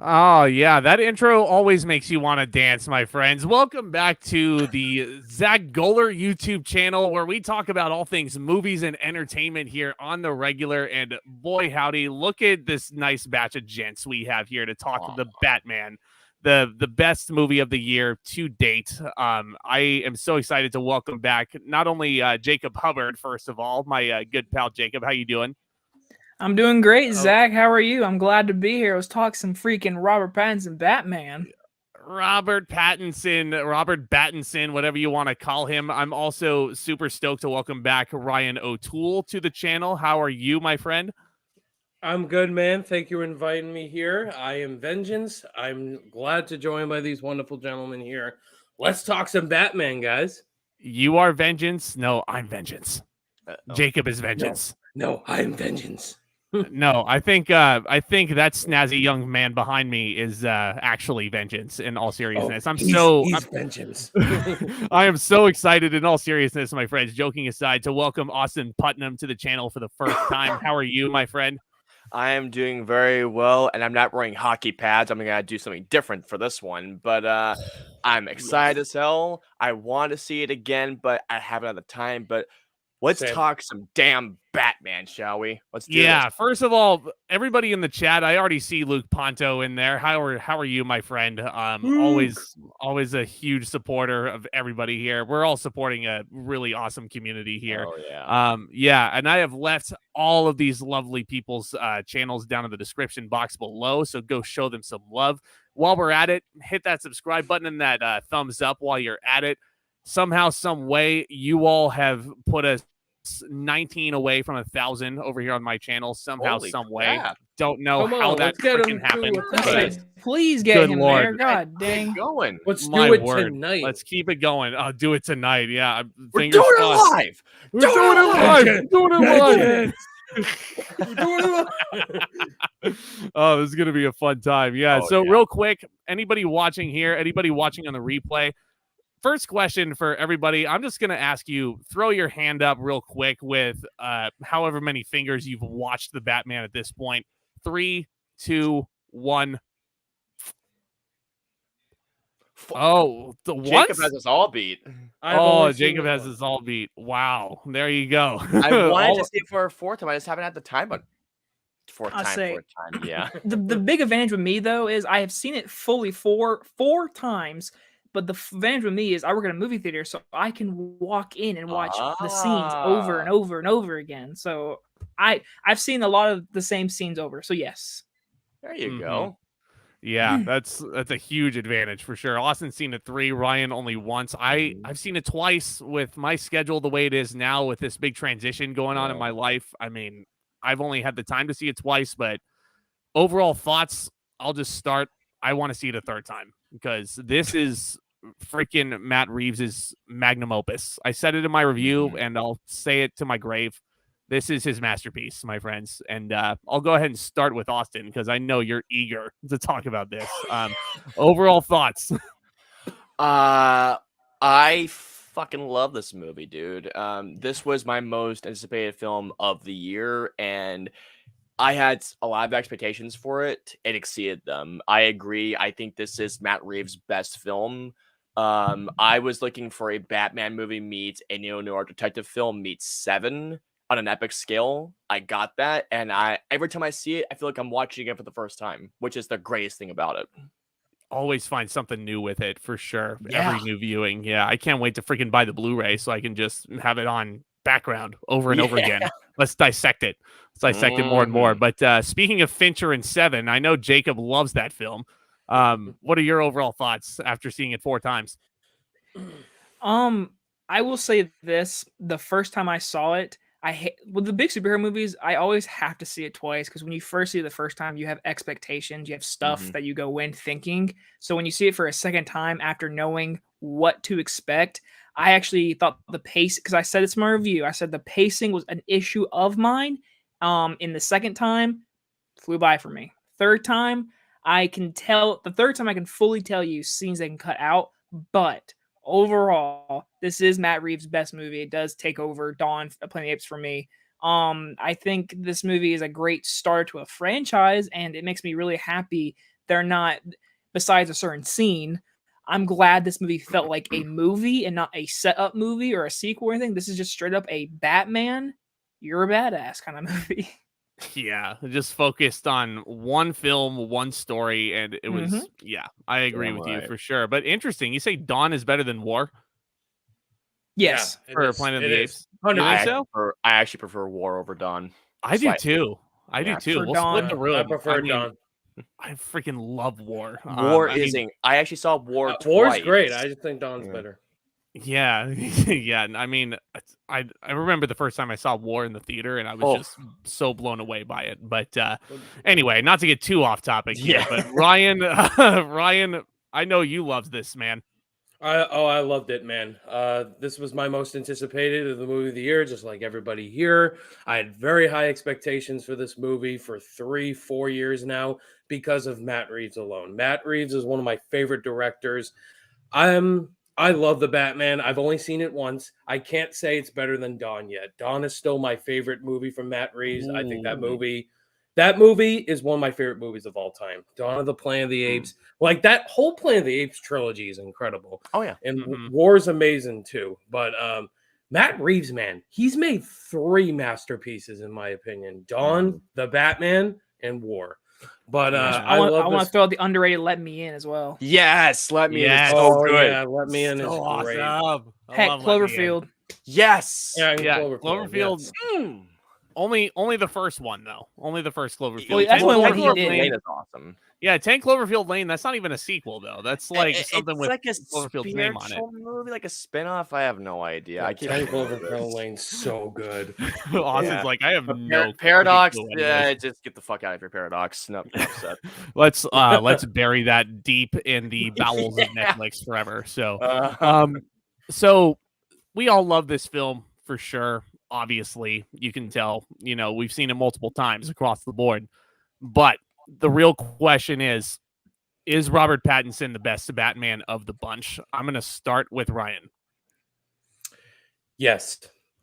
Oh, yeah, that intro always makes you want to dance, my friends. Welcome back to the Zack Goller YouTube channel, where we talk about all things movies and entertainment here on the regular. And boy, howdy, look at this nice batch of gents we have here to talk Aw. the Batman, the best movie of the year to date. I am so excited to welcome back not only Jacob Hubbard, first of all, my good pal Jacob. How you doing? I'm doing great, Oh, Zach. How are you? I'm glad to be here. Let's talk some freaking Robert Pattinson Batman. Robert Pattinson, whatever you want to call him. I'm also super stoked to welcome back Ryan O'Toole to the channel. How are you, my friend? I'm good, man. Thank you for inviting me here. I am Vengeance. I'm glad to join by these wonderful gentlemen here. Let's talk some Batman, guys. You are Vengeance. No, I'm Vengeance. Uh-oh. Jacob is Vengeance. No, I am Vengeance. No, I think that snazzy young man behind me is actually Vengeance. In all seriousness, he's Vengeance. I am so excited. In all seriousness, my friends, joking aside, to welcome Austin Putnam to the channel for the first time. How are you, my friend? I am doing very well, and I'm not wearing hockey pads. I'm gonna do something different for this one, but I'm excited as hell. I want to see it again, but I haven't had the time. But let's Same. talk some damn Batman, shall we? Let's do Yeah, this. first of all, everybody in the chat, I already see Luke Ponto in there. How are you, my friend? Always a huge supporter of everybody here. We're all supporting a really awesome community here. Oh yeah. Yeah, and I have left all of these lovely people's channels down in the description box below, so go show them some love. While we're at it, hit that subscribe button and that thumbs up while you're at it. Somehow, some way, you all have put us 19 away from 1,000 over here on my channel. Somehow, Holy some way. crap. Don't know Come how on, that let's get freaking him to happened. 1,000. but Please get Good him Lord. there. God Keep dang. going. Let's My do it word. tonight. Let's keep it going. I'll do it tonight. Yeah, We're fingers doing it crossed. live. We're doing it live. We're doing it live. We're doing it. Oh, this is gonna be a fun time. Yeah. Oh, So yeah. real quick, anybody watching here, anybody watching on the replay, first question for everybody. I'm just gonna ask you, throw your hand up real quick with however many fingers you've watched the Batman at this point. 3, 2, 1. Oh, the Jacob once? has us all beat. I've Oh, only seen Jacob it has once. us all beat. Wow. There you go. I wanted All- to see it for a fourth time. I just haven't had the time. But fourth I'll time. say- Yeah. The big advantage with me though is I have seen it fully four times. But the advantage with me is I work in a movie theater, so I can walk in and watch the scenes over and Ah. over and over again. So I've seen a lot of the same scenes over. So yes. There you Mhm. go. Yeah, that's a huge advantage for sure. Austin's seen it 3, Ryan only once. I've seen it twice with my schedule the way it is now with this big transition going on in my life. I mean, I've only had the time to see it twice, but overall thoughts, I'll just start. I want to see it a third time because this is freaking Matt Reeves's magnum opus. I said it in my review and I'll say it to my grave. This is his masterpiece, my friends. And I'll go ahead and start with Austin because I know you're eager to talk about this. Overall thoughts. I fucking love this movie, dude. This was my most anticipated film of the year, and I had a lot of expectations for it. It exceeded them. I agree. I think this is Matt Reeves' best film. I was looking for a Batman movie meets a neo-noir detective film meets Seven on an epic scale. I got that, and every time I see it, I feel like I'm watching it for the first time, which is the greatest thing about it. Always find something new with it for sure. Yeah. Every new viewing. Yeah, I can't wait to freaking buy the Blu-ray so I can just have it on background over and over again. Let's dissect it. Let's dissect it more and more. But speaking of Fincher and Seven, I know Jacob loves that film. What are your overall thoughts after seeing it 4 times? I will say this: the first time I saw it, with the big superhero movies, I always have to see it twice because when you first see it the first time, you have expectations, you have stuff Mhm. that you go in thinking. So when you see it for a second time after knowing what to expect, I actually thought the pace, because I said it's my review, I said the pacing was an issue of mine. In the second time, flew by for me. Third time, the third time I can fully tell you scenes they can cut out, but overall, this is Matt Reeves' best movie. It does take over Dawn of Planet of the Apes for me. I think this movie is a great start to a franchise, and it makes me really happy they're not, besides a certain scene. I'm glad this movie felt like a movie and not a setup movie or a sequel or anything. This is just straight up a Batman, you're a badass kind of movie. Yeah, just focused on one film, one story, and it was Mhm. yeah, I agree Damn with you right. for sure. But interesting, you say Dawn is better than War Yes. Yeah, for Planet of the Apes? You think 100%. so? I actually prefer War over Dawn. I do Slightly. too. I do Yeah, too. for We'll split Dawn. the room. I prefer mean, Dawn. I freaking love War. War I mean, isn't. I actually saw War twice. War's great. I just think Dawn's Yeah. better. yeah, yeah. I mean, I remember the first time I saw War in the theater, and I was just so blown away by it. But anyway, not to get too off topic here, Yeah. but Ryan, Ryan, I know you love this, man. I loved it, man. This was my most anticipated of the movie of the year, just like everybody here. I had very high expectations for this movie for 3-4 years now because of Matt Reeves alone. Matt Reeves is one of my favorite directors. I love the Batman. I've only seen it once. I can't say it's better than Dawn yet. Dawn is still my favorite movie from Matt Reeves. I think that movie is one of my favorite movies of all time. Dawn of the Planet of the Apes. Like that whole Planet of the Apes trilogy is incredible. Oh yeah. And War's amazing too. But Matt Reeves, man, he's made 3 masterpieces in my opinion. Dawn, The Batman, and War. But I want to throw out the underrated Let Me In as well. Yes, Let Me In. Yes. Is so good. Yeah, Let Me In is So great. awesome. I Heck, love Let Me In. Cloverfield. Yes. Yeah, Yeah, Cloverfield. Cloverfield. Mm. Only the first one though. Only the first Cloverfield. Well, that's 10 the only one he Cloverfield did. Lane- Lane is awesome. Yeah, 10 Cloverfield Lane. That's not even a sequel though. That's like It's something with like a Cloverfield's name on it. spiritual movie, like a spin-off. I have no idea. I can't. 10 Cloverfield Lane's so good. Austin's Yeah. like, I have no Paradox. freaking clue anyways. Just get the fuck out of here, Paradox. No, upset. Let's bury that deep in the bowels of Netflix forever. So we all love this film for sure. Obviously, you can tell, we've seen it multiple times across the board. But the real question is Robert Pattinson the best Batman of the bunch? I'm going to start with Ryan. Yes,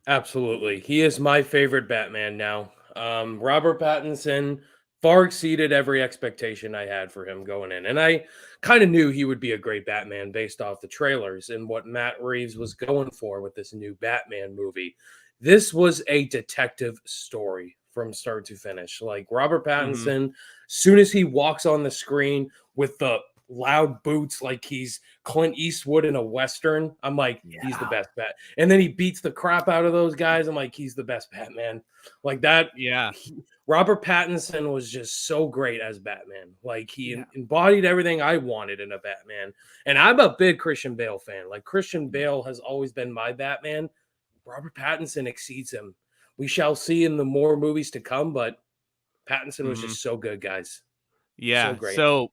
absolutely. He is my favorite Batman now. Robert Pattinson far exceeded every expectation I had for him going in. And I kind of knew he would be a great Batman based off the trailers and what Matt Reeves was going for with this new Batman movie. This was a detective story from start to finish. Like Robert Pattinson, soon as he walks on the screen with the loud boots, like he's Clint Eastwood in a Western, I'm like, he's the best Bat. And then he beats the crap out of those guys. I'm like, he's the best Batman. Like that. Yeah. Robert Pattinson was just so great as Batman. Like he embodied everything I wanted in a Batman. And I'm a big Christian Bale fan. Like Christian Bale has always been my Batman. Robert Pattinson exceeds him. We shall see in the more movies to come, but Pattinson was just so good, guys. Yeah. So great. So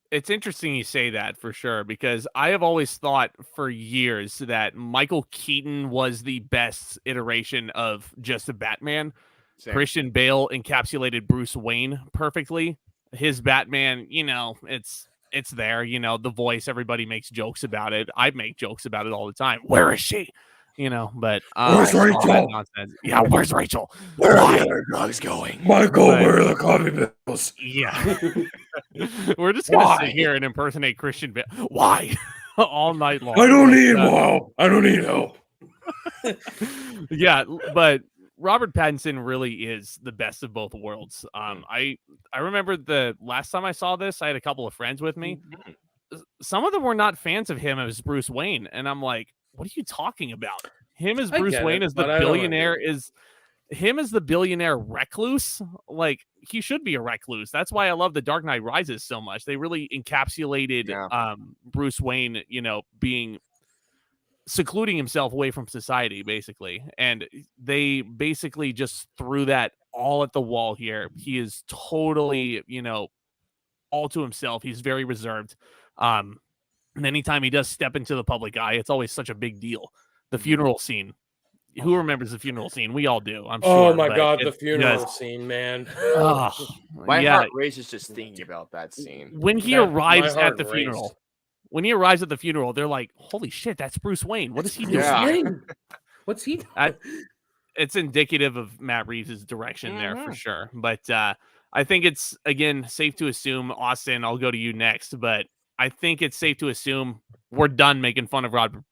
it's interesting you say that for sure, because I have always thought for years that Michael Keaton was the best iteration of just a Batman. Same. Christian Bale encapsulated Bruce Wayne perfectly. His Batman, it's there, the voice, everybody makes jokes about it. I make jokes about it all the time. Where is she? But Where's all Rachel? that nonsense. Yeah, where's Rachel? Where are the other drugs going? Michael, But- where are the coffee bills? Yeah. We're just gonna Why? sit here and impersonate Christian Bale. Why? All night long. I don't Like, need help. I don't need help. Yeah, but Robert Pattinson really is the best of both worlds. I remember the last time I saw this, I had a couple of friends with me. Some of them were not fans of him as Bruce Wayne, and I'm like, what are you talking about? Him as I Bruce get Wayne it, as the but I don't billionaire agree. is him as the billionaire recluse. Like he should be a recluse. That's why I love The Dark Knight Rises so much. They really encapsulated Bruce Wayne, being secluding himself away from society, basically. And they basically just threw that all at the wall here. He is totally, all to himself. He's very reserved. And anytime he does step into the public eye, it's always such a big deal. The funeral scene. Who remembers the funeral scene? We all do, I'm sure. Oh my but God, the it's funeral just- scene, man. My yeah. heart races just thinking about that scene. When he My arrives heart at the raced. funeral, they're like, "Holy shit, that's Bruce Wayne! What is he doing?" Yeah. Wayne. What's he doing? It's indicative of Matt Reeves' direction there for sure. But I think it's, again, safe to assume, Austin, I'll go to you next, but I think it's safe to assume we're done making fun of Robert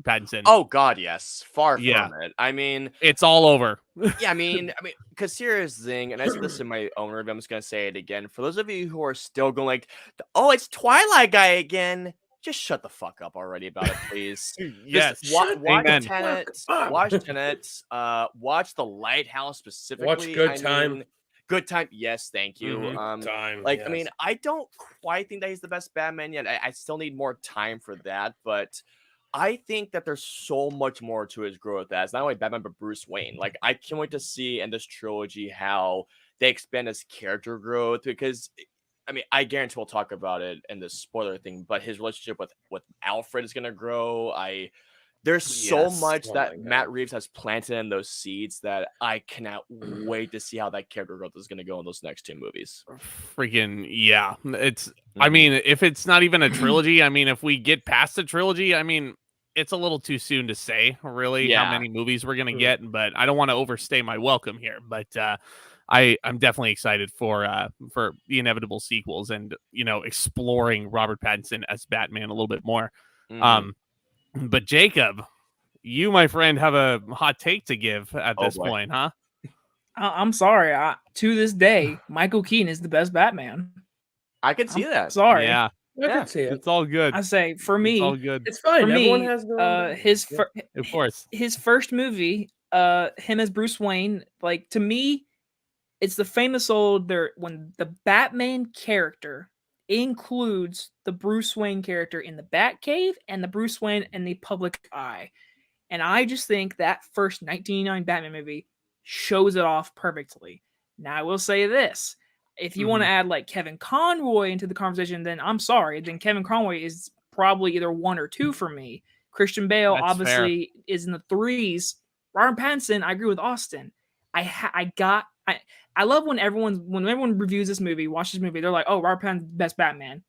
Pattinson. Oh God, yes. Far Yeah. from it. I mean, It's all over. yeah, I mean, because here's the thing, and I said this in my own review, I'm just gonna say it again. For those of you who are still going like, oh, it's Twilight guy again, just shut the fuck up already about it, please. Yes. Just watch Amen. Tenet, watch The Lighthouse specifically. Watch Good Time. Good Time, yes, thank you. Time, I mean, I don't quite think that he's the best Batman yet. I still need more time for that, but I think that there's so much more to his growth as not only Batman but Bruce Wayne. Like, I can't wait to see in this trilogy how they expand his character growth, because I mean, I guarantee we'll talk about it in the spoiler thing, but his relationship with Alfred is gonna grow. There's so much that Matt Reeves has planted in those seeds that I cannot wait to see how that character growth is going to go in those next 2 movies. Freaking yeah. It's I mean, if it's not even a trilogy, I mean, if we get past the trilogy, I mean, it's a little too soon to say really how many movies we're going to get, but I don't want to overstay my welcome here, but I'm definitely excited for the inevitable sequels and, you know, exploring Robert Pattinson as Batman a little bit more. But Jacob, you, my friend, have a hot take to give at this point, huh? I'm sorry. To this day, Michael Keaton is the best Batman. I can see that. Sorry. Yeah. I can see it. It's all good. I say, for me, it's all good. It's fine. For Everyone me, has their own Of course. his first movie, him as Bruce Wayne, like, to me, it's the famous old when the Batman character includes the Bruce Wayne character in the Batcave and the Bruce Wayne in the public eye. And I just think that first 1989 Batman movie shows it off perfectly. Now, I will say this. If you want to add like Kevin Conroy into the conversation, then I'm sorry. Then Kevin Conroy is probably either 1 or 2 for me. Christian Bale That's obviously is in the 3s. Robert Pattinson, I agree with Austin. I love when everyone reviews this movie, watches this movie, they're like, "Oh, Robert Pattinson's best Batman."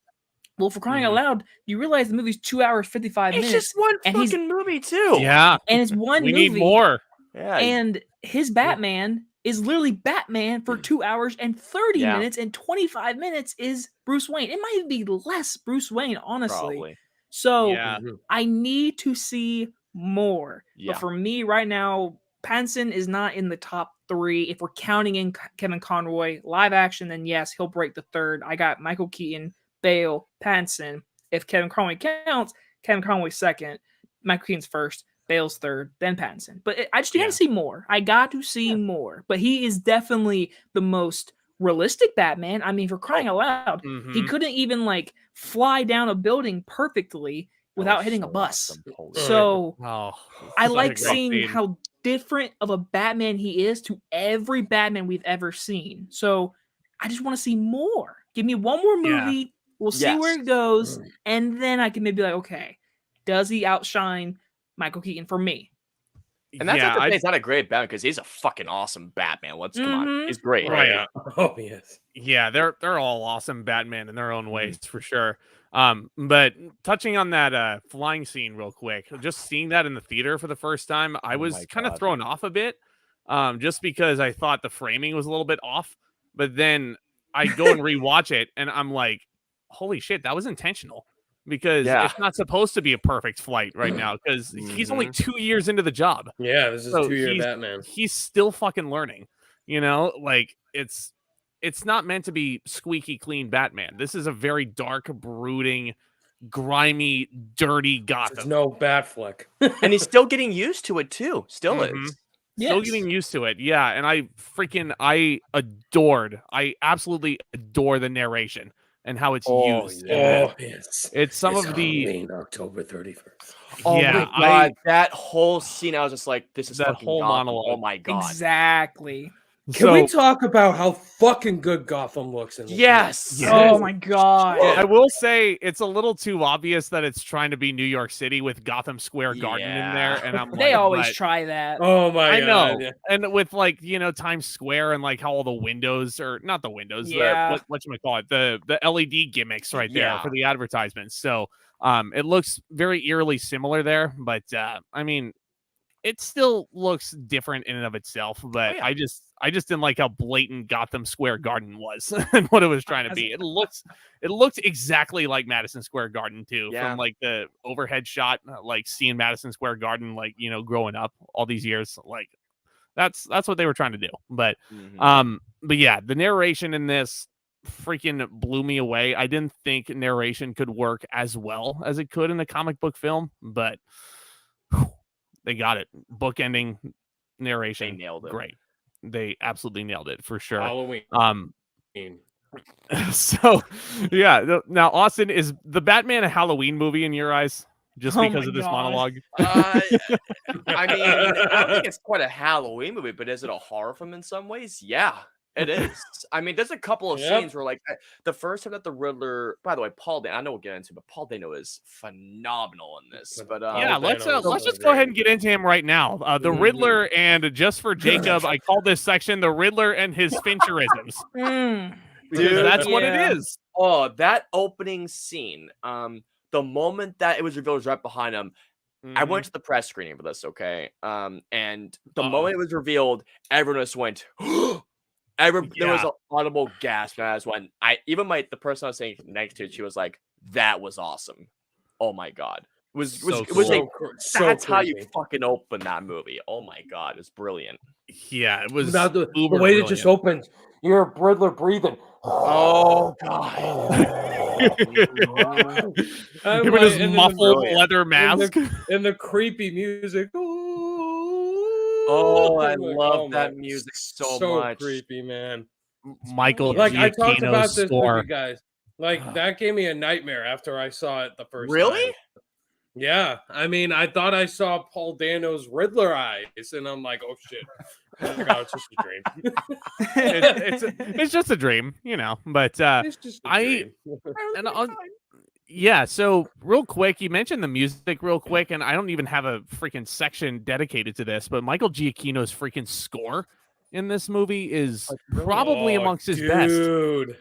Well, for crying out loud, you realize the movie's 2 hours 55 minutes. It's just one fucking movie too. Yeah, and it's one we movie. need more. Yeah, And his Batman is literally Batman for 2 hours and 30 minutes, and 25 minutes is Bruce Wayne. It might be less Bruce Wayne, honestly. probably. So Yeah. I need to see more. Yeah. But for me right now, Pattinson is not in the top 3. If we're counting in Kevin Conroy live action, then yes, he'll break the 3rd. I got Michael Keaton, Bale, Pattinson. If Kevin Conroy counts, Kevin Conroy's 2nd, Michael Keaton's 1st, Bale's 3rd, then Pattinson. But I just got to see more. I got to see more. But he is definitely the most realistic Batman. I mean, for crying out loud, he couldn't even like fly down a building perfectly without hitting a bus. Awesome. So I such a like great seeing scene. how different of a Batman he is to every Batman we've ever seen. So I just want to see more. Give me one more movie. We'll see where it goes. And then I can maybe be like, okay, does he outshine Michael Keaton for me? And that's not to say he's not a great Batman, because he's a fucking awesome Batman. Let's come on, he's great. Right. Oh yes. Yeah, they're all awesome Batman in their own ways for sure. But touching on that flying scene real quick, just seeing that in the theater for the first time, I was kind of thrown off a bit, just because I thought the framing was a little bit off. But then I go and rewatch it, and I'm like, holy shit, that was intentional. Because it's not supposed to be a perfect flight right now, because he's only 2 years into the job. Yeah, this is 2-year Batman. He's still fucking learning. You know, like it's not meant to be squeaky clean Batman. This is a very dark, brooding, grimy, dirty Gotham. There's no Batfleck. And he's still getting used to it too. Still is. Still getting used to it. Yeah, and I absolutely adore the narration and how it's used. Oh, yes. It's some of the Halloween, October 31st. Oh my god, that whole scene, I was just like, this is that fucking whole Gotham. monologue. Oh my god. Exactly. Can we talk about how fucking good Gotham looks in this Yes. movie? Oh my god. I will say it's a little too obvious that it's trying to be New York City with Gotham Square Garden in there, and I'm like, They always try that. Oh my god. I know, yeah. and with like Times Square and like how all the windows or not the windows, Yeah. what you call it, the LED gimmicks right there for the advertisements. So it looks very eerily similar there, but I mean, it still looks different in and of itself, but yeah. I just didn't like how blatant Gotham Square Garden was and what it was trying to be. It looked exactly like Madison Square Garden too, Yeah. from like the overhead shot, like seeing Madison Square Garden, like, you know, growing up all these years. Like that's what they were trying to do. But but yeah, the narration in this freaking blew me away. I didn't think narration could work as well as it could in a comic book film, but they got it. Bookending narration. They nailed it. Great. They absolutely nailed it for sure. Halloween. So yeah. Now, Austin, is the Batman a Halloween movie in your eyes? Just Oh because my of this God. monologue? I mean, I don't think it's quite a Halloween movie, but is it a horror film in some ways? Yeah, it is. I mean, there's a couple of scenes where, like, the first time that the Riddler. By the way, Paul Dano, I know we'll get into, but Paul Dano is phenomenal in this. But yeah, let's Dano is just so go ahead great. and get into him right now. The Riddler, and just for Jacob, I call this section the Riddler and his Fincherisms. Because Dude, that's what yeah. it is. oh, that opening scene. The moment that it was revealed was right behind him. I went to the press screening for this, okay? And the moment it was revealed, everyone just went. There was an audible gasp, and I was when the person I was sitting next to, she was like, "That was awesome! Oh my god!" That's how you fucking open that movie. Oh my god, it's brilliant. Yeah, it was Now the uber way it brilliant. just opens, you're a Riddler breathing. Oh god. I'm Him with like- his and then the muffled brilliant. leather mask. and the creepy music. Oh, I I'm like, love my- that music so much. creepy, man. Michael Like I talked Giacchino's about this score. with you guys. Like that gave me a nightmare after I saw it the first Really? time. Yeah, I mean, I thought I saw Paul Dano's Riddler eyes, and I'm like, oh shit, oh my god, it's just a dream. It's just a dream, you know. But It's just a dream. yeah. So real quick, you mentioned the music real quick, and I don't even have a freaking section dedicated to this, but Michael Giacchino's freaking score in this movie is probably amongst his best. Dude.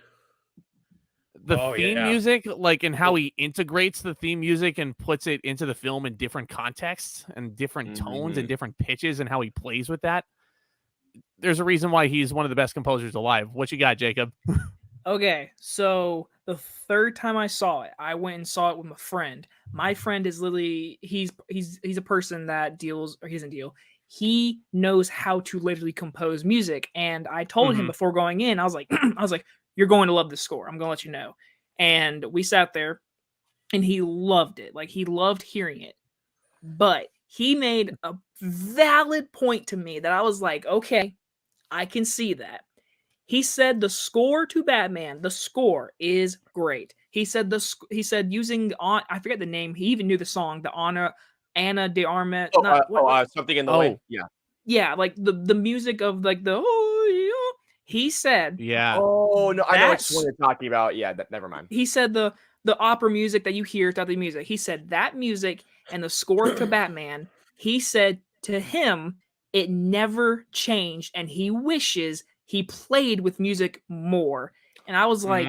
The Oh, theme yeah. music, like, and how he integrates the theme music and puts it into the film in different contexts and different tones and different pitches, and how he plays with that. There's a reason why he's one of the best composers alive. What you got, Jacob? Okay, so the third time I saw it, I went and saw it with my friend. My friend is literally he's a person that deals, or he doesn't deal. He knows how to literally compose music, and I told him before going in, I was like, you're going to love this score. I'm going to let you know. And we sat there, and he loved it. Like, he loved hearing it. But he made a valid point to me that I was like, okay, I can see that. He said the score to Batman, the score is great. He said using I forget the name. He even knew the song, the Anna de Armas. Something in the way. Yeah. Yeah, like the music of like the he said. Yeah. Oh no, I know what you're talking about. Yeah, never mind. He said the opera music that you hear throughout the music. He said that music and the score to Batman. He said to him, it never changed, and he wishes he played with music more. And I was like,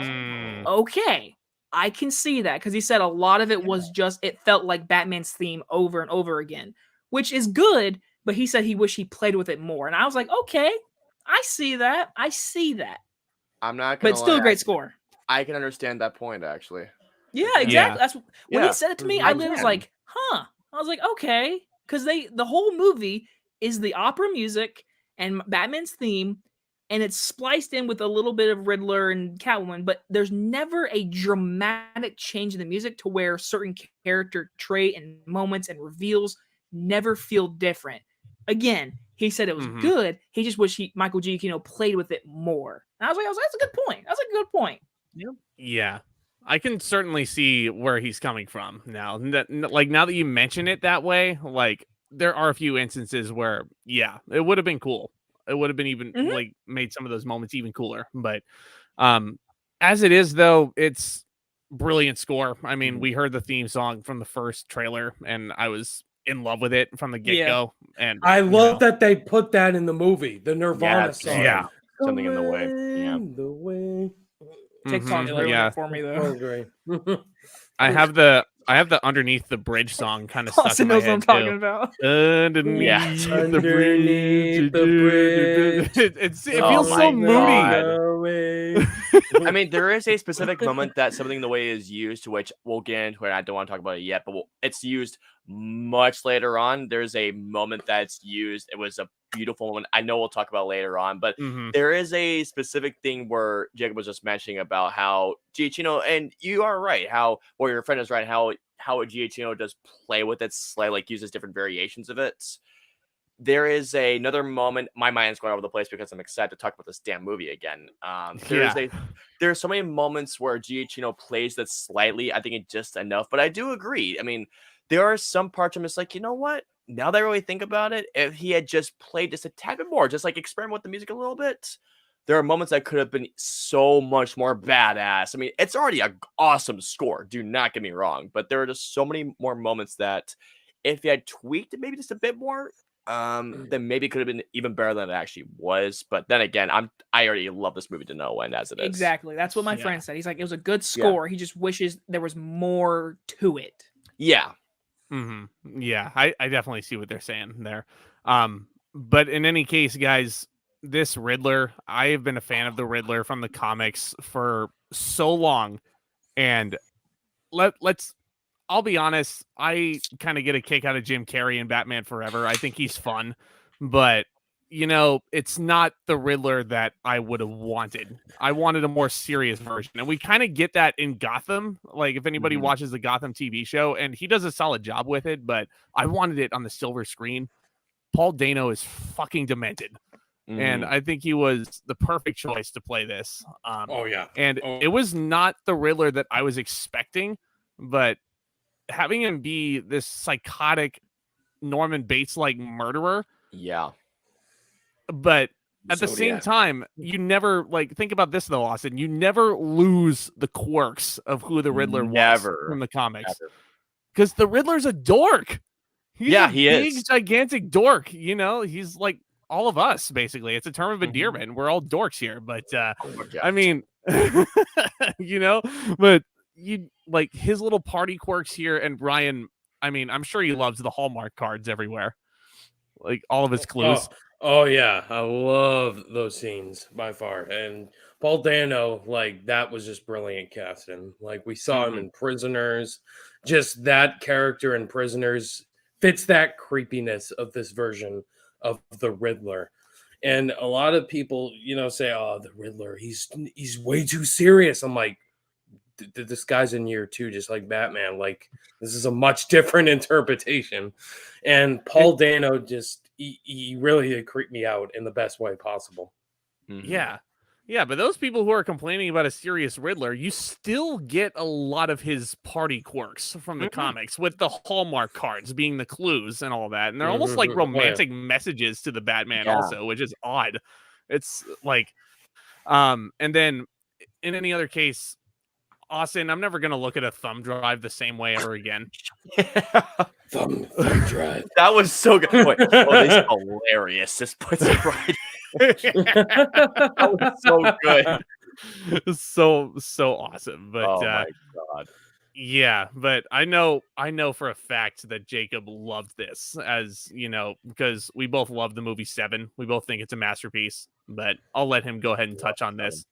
okay, I can see that, because he said a lot of it was just, it felt like Batman's theme over and over again, which is good, but he said he wished he played with it more. And I was like, okay, I see that. I'm not gonna But it's still lie, a great score. I can understand that point, actually. Yeah, exactly. Yeah. That's when he said it to me, I literally was can. like, huh. I was like, okay. Because the whole movie is the opera music and Batman's theme, and it's spliced in with a little bit of Riddler and Catwoman, but there's never a dramatic change in the music to where certain character trait and moments and reveals never feel different. Again, he said it was good. He just wished Michael Giacchino played with it more. And I was like, that's a good point. That's a good point. Yeah. I can certainly see where he's coming from now. Like, now that you mention it that way, like, there are a few instances where, yeah, it would have been cool. It would have been even like made some of those moments even cooler. But as it is, though, it's brilliant score. I mean, we heard the theme song from the first trailer, and I was in love with it from the get-go. And I love that they put that in the movie, the Nirvana song. Yeah. Something in the way. Yeah. The way. TikTok's Mhm, ruining yeah. it for me I though. agree. I have the underneath the bridge song kind of stuck Austin in my knows what I'm head talking too. about. Underneath Yeah. the bridge, Underneath the bridge. it Oh feels so my moody. God. I mean, there is a specific moment that something the way is used, which we'll get into it. I don't want to talk about it yet, but it's used much later on. There's a moment that's used. It was a beautiful moment. I know we'll talk about later on, but Mhm. there is a specific thing where Jacob was just mentioning about how Giacchino, and you are right, or your friend is right, how Giacchino does play with it slightly, like uses different variations of it. There is another moment. My mind's going over the place because I'm excited to talk about this damn movie again. Yeah. There's so many moments where Giacchino plays that slightly. I think it's just enough, but I do agree. I mean, there are some parts I'm just like, you know what? Now that I really think about it, if he had just played just a tad bit more, just like experiment with the music a little bit, there are moments that could have been so much more badass. I mean, it's already an awesome score. Do not get me wrong, but there are just so many more moments that if he had tweaked it maybe just a bit more, then maybe it could have been even better than it actually was. But then again, I already love this movie to no end as it is. Exactly. That's what my Yeah. friend said. He's like, it was a good score. He just wishes there was more to it. Yeah. Yeah, I definitely see what they're saying there. But in any case, guys, this Riddler, I have been a fan of the Riddler from the comics for so long, and let's I'll be honest, I kind of get a kick out of Jim Carrey in Batman Forever. I think he's fun, but it's not the Riddler that I would have wanted. I wanted a more serious version. And we kind of get that in Gotham. Like if anybody watches the Gotham TV show, and he does a solid job with it, but I wanted it on the silver screen. Paul Dano is fucking demented. And I think he was the perfect choice to play this. Oh yeah. And it was not the Riddler that I was expecting, but having him be this psychotic Norman Bates-like murderer. Yeah. But at the same Zodiac. time, you never think about this though, Austin. You never lose the quirks of who the Riddler was from the comics. Because the Riddler's a dork. He's a he big, is. gigantic dork. He's like all of us, basically. It's a term of endearment. We're all dorks here. But I mean, but you like his little party quirks here, and Brian, I mean, I'm sure he loves the Hallmark cards everywhere. Like all of his clues. Oh yeah, I love those scenes by far. And Paul Dano, like that was just brilliant casting. Like we saw him in Prisoners, just that character in Prisoners fits that creepiness of this version of the Riddler. And a lot of people, say, "Oh, the Riddler, he's way too serious." I'm like, this guy's in year 2, just like Batman. Like this is a much different interpretation. And Paul Dano just he really did creep me out in the best way possible. Yeah, but those people who are complaining about a serious Riddler, you still get a lot of his party quirks from the comics, with the Hallmark cards being the clues and all that, and they're almost like romantic messages to the Batman also, which is odd. It's like, and then in any other case, Austin, I'm never gonna look at a thumb drive the same way ever again. Thumb drive. That was so good. Wait, this is hilarious. This puts it right. That was so good. So awesome. But oh my God. Yeah, but I know for a fact that Jacob loved this, as because we both love the movie Seven. We both think it's a masterpiece, but I'll let him go ahead and touch on this.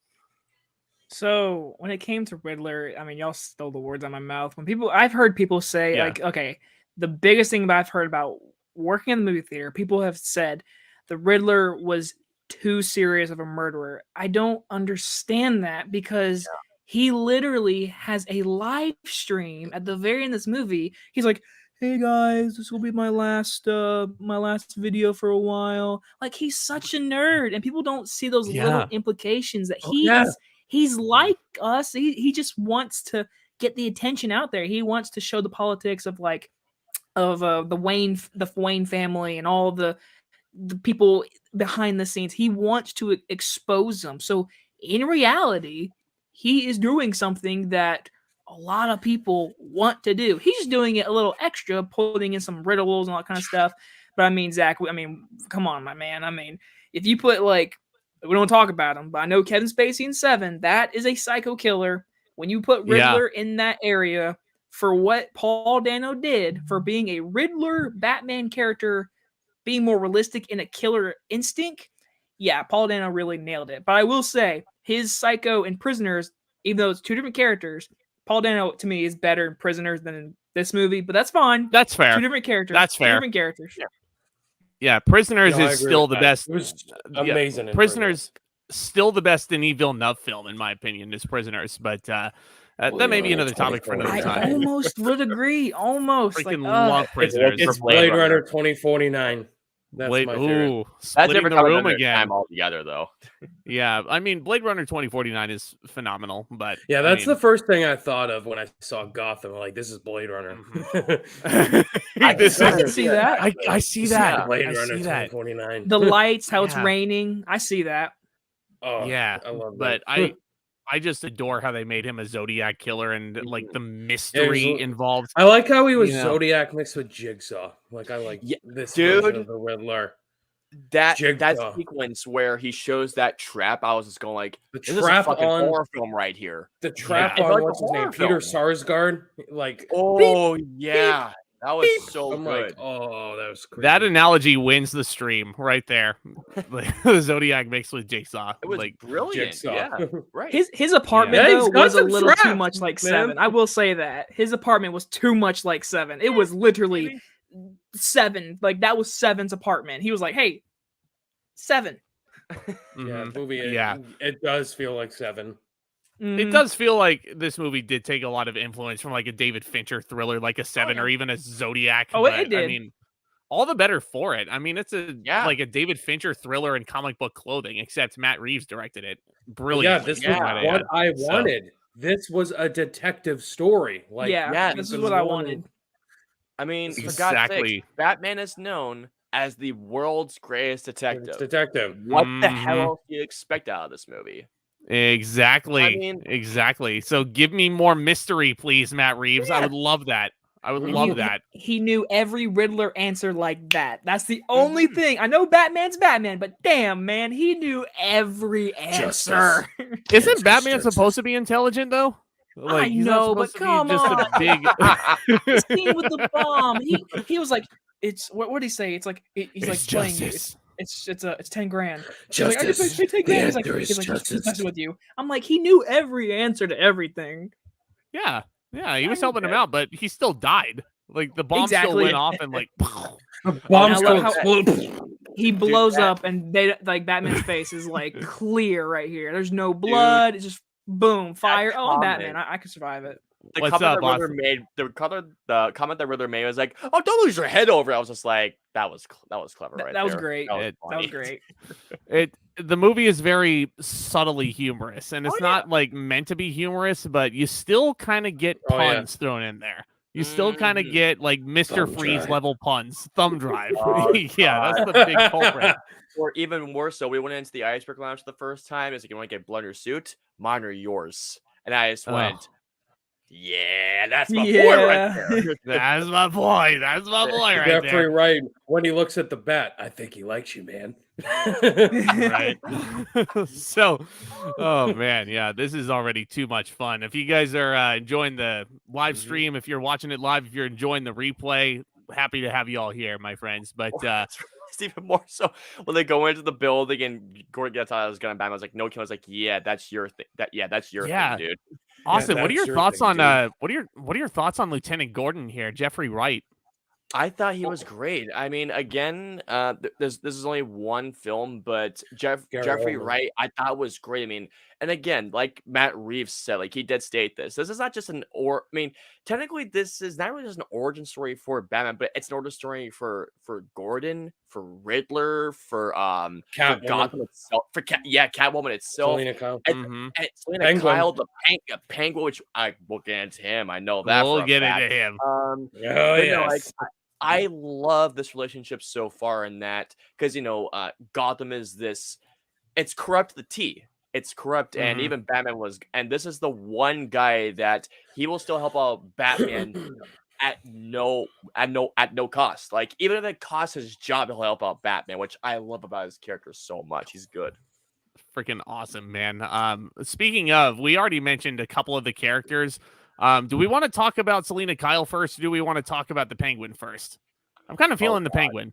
So when it came to Riddler, I mean, y'all stole the words out of my mouth. I've heard people say like, okay, the biggest thing that I've heard about working in the movie theater, people have said the Riddler was too serious of a murderer. I don't understand that because he literally has a live stream at the very end of this movie. He's like, "Hey guys, this will be my last video for a while." Like he's such a nerd, and people don't see those little implications that he's like us. He just wants to get the attention out there. He wants to show the politics of the Wayne family and all the people behind the scenes. He wants to expose them. So in reality, he is doing something that a lot of people want to do. He's just doing it a little extra, putting in some riddles and all that kind of stuff. But I mean, Zach, come on, my man. I mean, if you put like We don't talk about him, but I know Kevin Spacey in Seven. That is a psycho killer. When you put Yeah. Riddler in that area, for what Paul Dano did for being a Riddler Batman character, being more realistic in a killer instinct, yeah, Paul Dano really nailed it. But I will say, his Psycho in Prisoners, even though it's two different characters, Paul Dano to me is better in Prisoners than in this movie. But that's fine. That's fair. Two different characters. That's Two fair. different characters. Yeah, Prisoners No, I is agree still with the that. best. It was Yeah, amazing. in Prisoners still the best Denis Villeneuve film, in my opinion, is Prisoners. But that may be another topic for another I time. almost would agree. Almost. Freaking like, love Prisoners. It's Blade Blade Runner. Runner 2049. That's Blade, my favorite. ooh, That's splitting never the coming room another again. time altogether, though. Yeah, I mean, Blade Runner 2049 is phenomenal, but Yeah, that's the first thing I thought of when I saw Gotham. Like, this is Blade Runner. I This can is- see that. I see This is that. Blade I Runner see that. 2049. The lights, how it's Yeah. raining. I see that. Oh, Yeah, I love but that. I just adore how they made him a Zodiac killer and like the mystery a- involved. I like how he was You know. Zodiac mixed with Jigsaw. Like, I like Yeah, this dude. version of the Riddler. That Jigsaw. sequence where he shows that trap, I was just going like, The this is a trap fucking on horror film right here. the trap Yeah. It's on like a what's his name, horror Peter film. Sarsgaard. Like, Oh yeah, that was beep. so I'm good. like, oh, that was crazy. That analogy wins the stream right there. Like, the Zodiac mixed with Jigsaw. It was Like, brilliant. Jigsaw. Yeah, right. His apartment Yeah, though he's got was a some little too traps, much like man. Seven. I will say that his apartment was too much like Seven. It was literally Seven. Like that was Seven's apartment. He was like, "Hey, Seven." Yeah, mhm. movie. Yeah. It does feel like Seven. It Mhm. does feel like this movie did take a lot of influence from like a David Fincher thriller, like a Seven yeah. or even a Zodiac. Oh, it but, I did. mean, all the better for it. I mean, it's Yeah. like a David Fincher thriller in comic book clothing, except Matt Reeves directed it. Brilliant. Yeah, this was Yeah. what I So- wanted. This was a detective story. Like, yeah, yeah, this you is can what I go wanted. I mean, for God's Exactly. sake, Batman is known as the world's greatest it's detective. detective. What the hell Mhm. else do you expect out of this movie? Exactly. I mean- exactly. So give me more mystery, please, Matt Reeves. I would love that. I would Mhm. love that. He knew every Riddler answer like that. That's the only thing. I know Batman's Batman, but damn, man, he knew every answer. Isn't Batman supposed to be intelligent though? Like, he's not know, but supposed to be come just on. a big. The scene with the bomb. He was like, it's what did he say? It's like he's It's like playing you. justice. It's 10 grand. He's like, I Justice. just paid 10 grand. He's like, The answer is he's justice. messing with you. I'm like, he knew every answer to everything. Yeah, he was I helping him get- out, but he still died. Like the bomb still Exactly. went off and like. The bomb I still love how- exploded. He blows that- up and they like Batman's face is like clear right here. There's no blood. It's just boom, fire. Oh, I'm Batman. comment. I can survive it. The What's comment up, that Riddler Austin? made, the comment that Riddler made was like, "Oh, don't lose your head over it." I was just like, "That was clever, right That was there. great. That was, It- That was funny. great. The movie is very subtly humorous, and it's not like meant to be humorous, but you still kind of get Oh, yeah. puns thrown in there. You still kind of Mhm. get like Mr. Thumb Freeze drive. level puns, thumb drive. Oh, Yeah, that's the big culprit. Or even more so, we went into the Iceberg Lounge the first time. It's like, you want to get blood in your suit? Mine or yours? And I just Oh. went, yeah, that's my boy Yeah. right there. That's my boy. That's my boy right Jeffrey there. Wright, when he looks at the bat, I think he likes you, man. Right. So, oh man, yeah, this is already too much fun. If you guys are enjoying the live stream, if you're watching it live, if you're enjoying the replay, happy to have you all here, my friends. But It's even more so when they go into the building and Gordon gets out of his gun and Batman was like, "No," Kim was like, "Yeah, that's your thing. That's your Yeah. thing, dude." Austin, what are that's your your thoughts thing, on dude. what are your thoughts on Lieutenant Gordon here, Jeffrey Wright? I thought he was great. I mean, again, this is only one film, but Gary Jeffrey Oldman. Wright, I thought was great. I mean, and again, like Matt Reeves said, like he did state this. This is not just I mean, technically, this is not really just an origin story for Batman, but it's an origin story for Gordon, for Riddler, for Catwoman. Gotham itself, for Catwoman itself. Selena Kyle. Mhm. And Selena Penguin. Kyle, the Penguin, which I will get into him. I know that. We'll for a get fact. into him. Oh, But no, like, yes. I love this relationship so far in that because Gotham is this, it's corrupt to the T. It's corrupt, and Mhm. even Batman was, and this is the one guy that he will still help out Batman at no cost. Like even if it costs his job, he'll help out Batman, which I love about his character so much. He's good. freaking awesome, man. Speaking of, we already mentioned a couple of the characters. Do we want to talk about Selena Kyle first, or do we want to talk about the Penguin first? I'm kind of feeling the Penguin.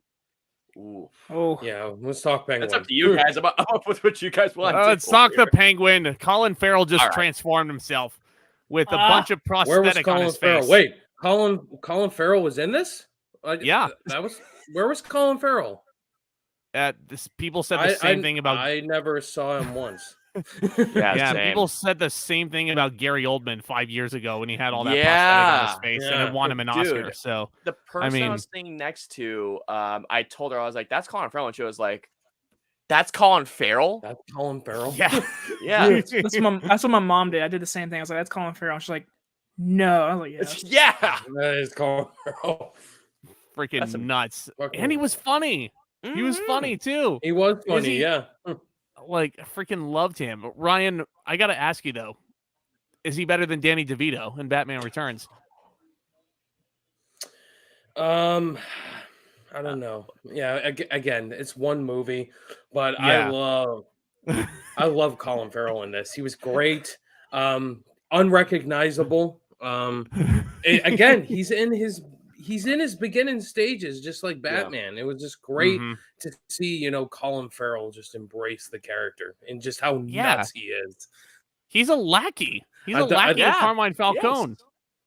Ooh. Oh, Yeah, let's talk Penguin. That's up to you guys. I'm up with what you guys want. Let's talk the Penguin. Colin Farrell just All right. transformed himself with a bunch of Where was prosthetic on Colin his Farrell? face. Wait, Colin Farrell was in this? Yeah. Where was Colin Farrell? People said the same thing about. I never saw him once. Yeah, same. people said the same thing about Gary Oldman 5 years ago when he had all that Yeah. prosthetic on his face and it won him an Oscar. Dude. So The person I mean- was sitting next to, I told her, I was like, that's Colin Farrell. And she was like, that's Colin Farrell? That's Colin Farrell. yeah, Yeah. that's what my mom did. I did the same thing. I was like, "That's Colin Farrell." She's like, "No." I was like, "Yeah." Yeah. That is Colin Farrell. freaking That's a nuts. fucking- And he was funny. He was funny too. He was funny, he- yeah. Like, I freaking loved him. Ryan, I got to ask you though, is he better than Danny DeVito in Batman Returns? I don't know. Yeah, again, it's one movie, but Yeah. I love Colin Farrell in this. He was great. Unrecognizable. Again, he's in his beginning stages, just like Batman. It was just great Mhm. to see, Colin Farrell just embrace the character and just how Yeah. nuts he is. He's a lackey. He's I a d- I- lackey of yeah. Carmine Falcone.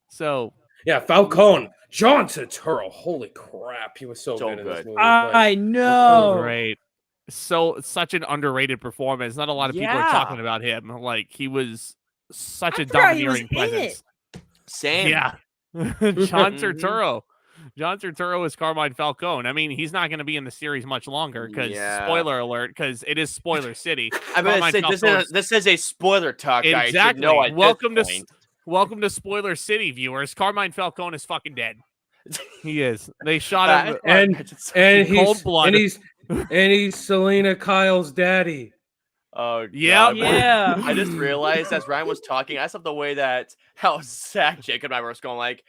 So Yeah, Falcone, John Turturro. Holy crap, he was so So good in this good. movie. I know. great. So such an underrated performance. Not a lot of people are Yeah. talking about him. Like, he was such I a forgot he was domineering in presence. Same. Yeah. John Turturro. John Turturro is Carmine Falcone. I mean, he's not going to be in the series much longer because, Yeah. spoiler alert, because it is spoiler city. I'm going to Carmine say Falcone's- this is a spoiler talk, guys. You should Exactly. know at Welcome this to point. welcome to spoiler city, viewers. Carmine Falcone is fucking dead. He is. They shot him. And in he's cold blood. and he's Selena Kyle's daddy. Oh, Yeah. God. Yeah. I just realized as Ryan was talking, I saw the way that how Zack, Jacob, and I were just going like,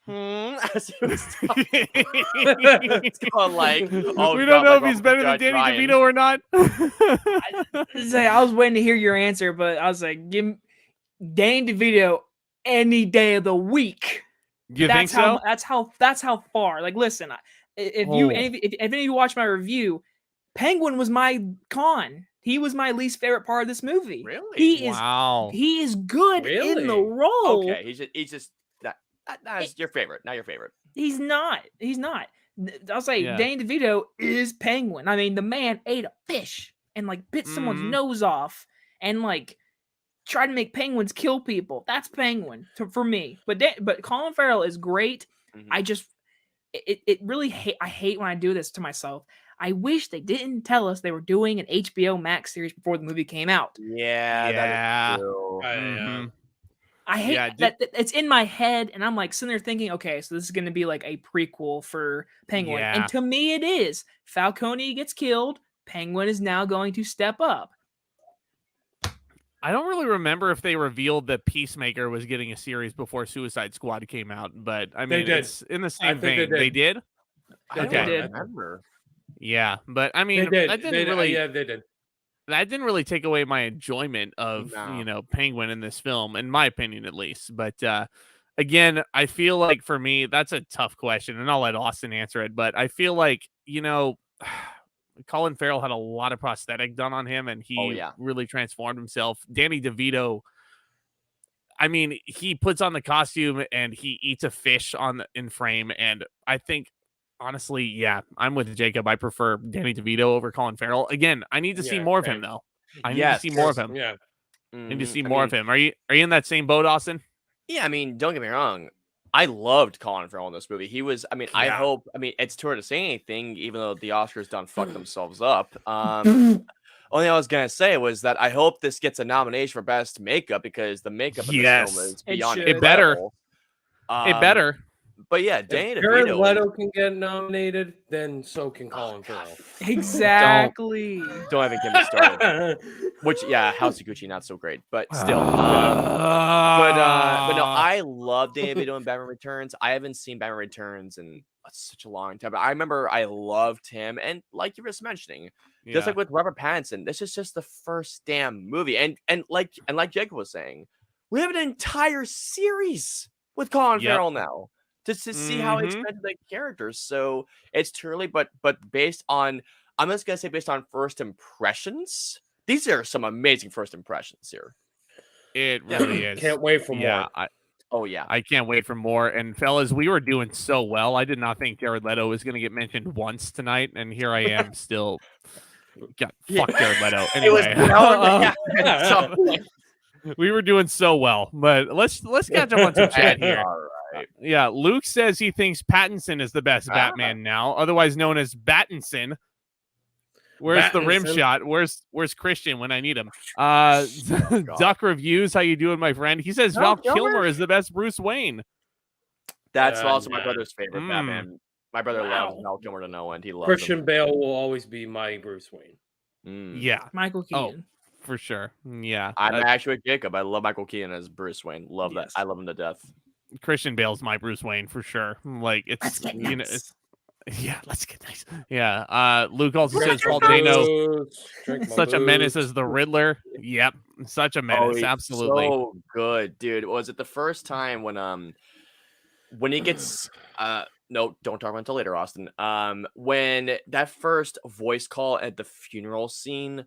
as he was talking. It's going like, oh, we God, don't know like, if he's oh, better than Judge Danny Ryan. DeVito or not. I was waiting to hear your answer, but I was like, "Give me Danny DeVito any day of the week." You think so? That's how far. Like, listen, if any of you watch my review, Penguin was my con. He was my least favorite part of this movie. Really? Wow. He is good in the Really? role. Okay, he's just that's your favorite, not your favorite. He's not. I'll say Yeah. Danny DeVito is Penguin. I mean, the man ate a fish and like bit someone's Mhm. nose off and like tried to make penguins kill people. That's Penguin for me. But Colin Farrell is great. Mhm. I just it really I hate when I do this to myself. I wish they didn't tell us they were doing an HBO Max series before the movie came out. Yeah, Yeah. that is true. Mhm. I hate Yeah, that it's in my head, and I'm like sitting there thinking, okay, so this is going to be like a prequel for Penguin, Yeah. and to me, it is. Falcone gets killed. Penguin is now going to step up. I don't really remember if they revealed that Peacemaker was getting a series before Suicide Squad came out, but I mean, did. it's in the I same think vein. They did? I don't Okay. did. remember. Yeah, but I They mean, did. that didn't They did. really Yeah, they did. that didn't really take away my enjoyment of No. Penguin in this film, in my opinion at least. But again, I feel like for me that's a tough question, and I'll let Austin answer it. But I feel like Colin Farrell had a lot of prosthetic done on him, and he yeah. really transformed himself. Danny DeVito, I mean, he puts on the costume and he eats a fish in frame, and I think. Honestly, yeah, I'm with Jacob. I prefer Danny DeVito over Colin Farrell. Again, I need to see Yeah, more of same. him, though. I need Yes, to see more of him. Yeah. I need to see I more of mean, him. Are you in that same boat, Austin? Yeah, I mean, don't get me wrong. I loved Colin Farrell in this movie. He was, I mean, I Yeah. hope, I mean, it's too hard to say anything, even though the Oscars done fucked themselves up. Only thing I was going to say was that I hope this gets a nomination for Best Makeup because the makeup in this Yes. film is It beyond should. It better. incredible. It better. But yeah, Danny If Jared DeVito. Leto can get nominated, then so can Colin Farrell. Exactly. Don't even get me started. Which, yeah, House of Gucci, not so great, but still. But no, I love Danny DeVito in Batman Returns. I haven't seen Batman Returns in such a long time, but I remember I loved him, and like you were just mentioning, Just like with Robert Pattinson, this is just the first damn movie, and like Jacob was saying, we have an entire series with Colin Farrell now to see how he expanded the characters. So it's too early, but based on, I'm just gonna say based on first impressions, these are some amazing first impressions here. It really is. Can't wait for more. I can't wait for more. And fellas, we were doing so well. I did not think Jared Leto was going to get mentioned once tonight, and here I am still. Fuck Jared Leto. Anyway, we were doing so well, but let's catch up on some chat here. All right. Yeah, Luke says he thinks Pattinson is the best Batman now, otherwise known as Battinson. Where's the rim shot? Where's Christian when I need him? Duck Reviews, how you doing, my friend? He says Val Kilmer is the best Bruce Wayne. That's also my brother's favorite Batman. My brother loves Val Kilmer to no end. He loves Christian him. Bale will always be my Bruce Wayne. Yeah, Michael Keaton. For sure. Yeah, I'm actually with Jacob. I love Michael Keaton as Bruce Wayne. Love that. I love him to death. Christian Bale's my Bruce Wayne for sure. Like it's let's get nice. Yeah. Luke also says Paul Dano such a menace as the Riddler. Yep, such a menace. Absolutely. So good, dude. Was it the first time when he gets no, don't talk about it until later, Austin. When that first voice call at the funeral scene,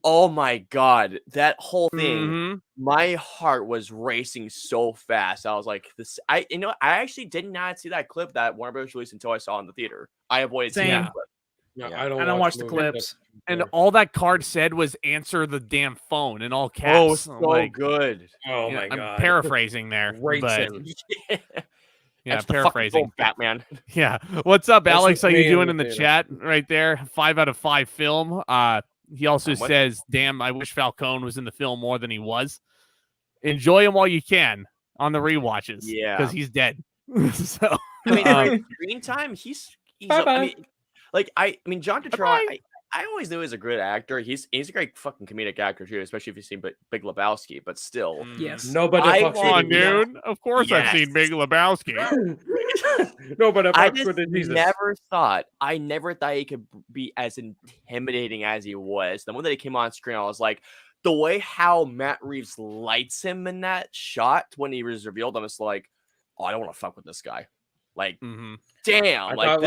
oh my god, that whole thing, my heart was racing so fast. I was like, I actually did not see that clip that Warner Bros. Released until I saw it in the theater. I avoided seeing that clip. No, I don't watch the clips. And all that card said was answer the damn phone in all caps. Oh, so good. Oh my god. I'm paraphrasing there. But yeah, paraphrasing. Batman. Yeah. What's up, Alex? How you doing in the chat right there? 5 out of 5 film. He also says, damn, I wish Falcone was in the film more than he was. Enjoy him while you can on the rewatches. Yeah. Because he's dead. So I mean, screen time, he's I mean, John Turturro, I always knew he was a good actor. He's a great fucking comedic actor too, especially if you've seen Big Lebowski. But still, yes, nobody fucks with dude. Of course, I've seen Big Lebowski. Nobody I fucks with Jesus. I never thought he could be as intimidating as he was. The moment that he came on screen, I was like, the way how Matt Reeves lights him in that shot when he was revealed, I'm just like, oh, I don't want to fuck with this guy. Like, damn. I got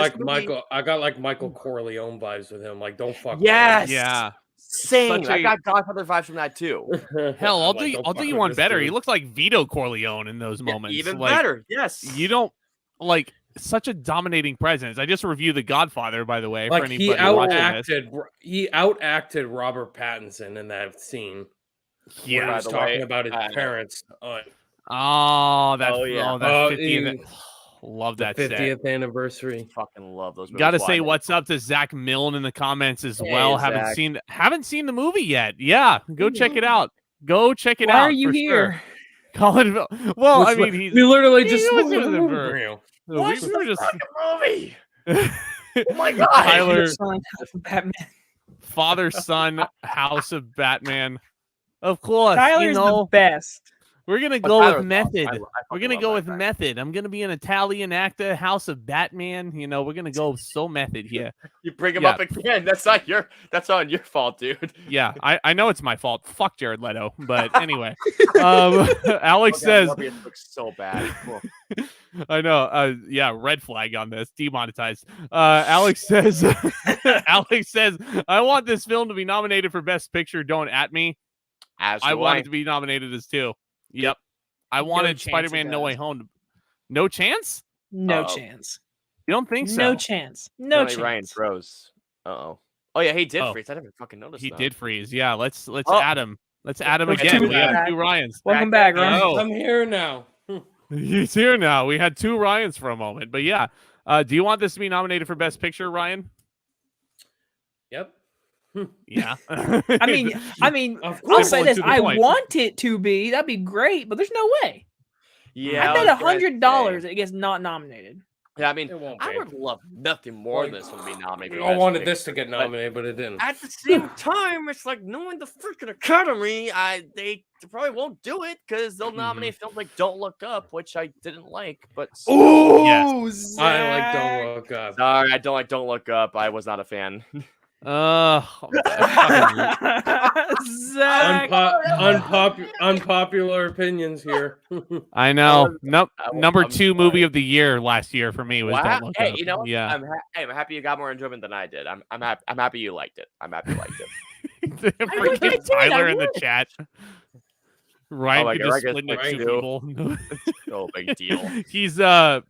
like Michael Corleone vibes with him. Like, don't fuck. Yes. Yeah. Same. I got Godfather vibes from that too. Hell, I'll do you one better. Dude. He looks like Vito Corleone in those moments. Even better. Yes. You don't like such a dominating presence. I just reviewed The Godfather, by the way. Like, for anybody he outacted Robert Pattinson in that scene. Yeah. He was talking about his parents. That 50th. Love that 50th anniversary. Fucking love those movies. Gotta say what's up to Zach Milne in the comments as well. Haven't seen the movie yet. Yeah, go check it out. Go check it out. Why are you here? Sure. Colin, well, I mean, we literally just watched the movie. Oh my god, Tyler, Batman. Father, Son, House of Batman. Of course, Tyler's the best. We're going to go with method. We're going to go with method. I'm going to be an Italian actor, House of Batman. You know, we're going to go so method here. You bring him up again. That's on your fault, dude. Yeah, I know it's my fault. Fuck Jared Leto. But anyway, Alex says. Looks so bad. Cool. I know. Red flag on this. Demonetized. Alex says, I want this film to be nominated for Best Picture. Don't at me. I want it to be nominated as 2. Yep. I wanted Spider-Man No Way Home. No chance? No chance. You don't think so? No chance. No chance. Ryan froze. Uh-oh. Oh, yeah, he did freeze. I never fucking noticed He did freeze. Yeah, let's add him. Let's add him again. We have 2 Ryans. Welcome back, Ryan. I'm here now. He's here now. We had 2 Ryans for a moment. But yeah. Do you want this to be nominated for Best Picture, Ryan? Yep. Yeah. I mean, I'll say this. I want it to be. That'd be great, but there's no way. Yeah. I bet $100 it gets not nominated. Yeah, I mean, I would love nothing more than this one to be nominated. I wanted this to get nominated, but it didn't. At the same time, it's like knowing the freaking Academy, they probably won't do it because they'll nominate films like Don't Look Up, which I didn't like. But yes. I like Don't Look Up. Sorry, I don't like Don't Look Up. I was not a fan. Zach. Unpopular opinions here. I know. Nope. I'm Number 2 movie sorry. of the year last year for me was Wow. Don't Look Hey, Up. you know what? Yeah. I'm happy you got more enjoyment than I did. I'm happy you liked it. I'm happy you liked it. Freaking Tyler in the chat. Ryan my could God, just I split guess into like people. No big deal. He's I'm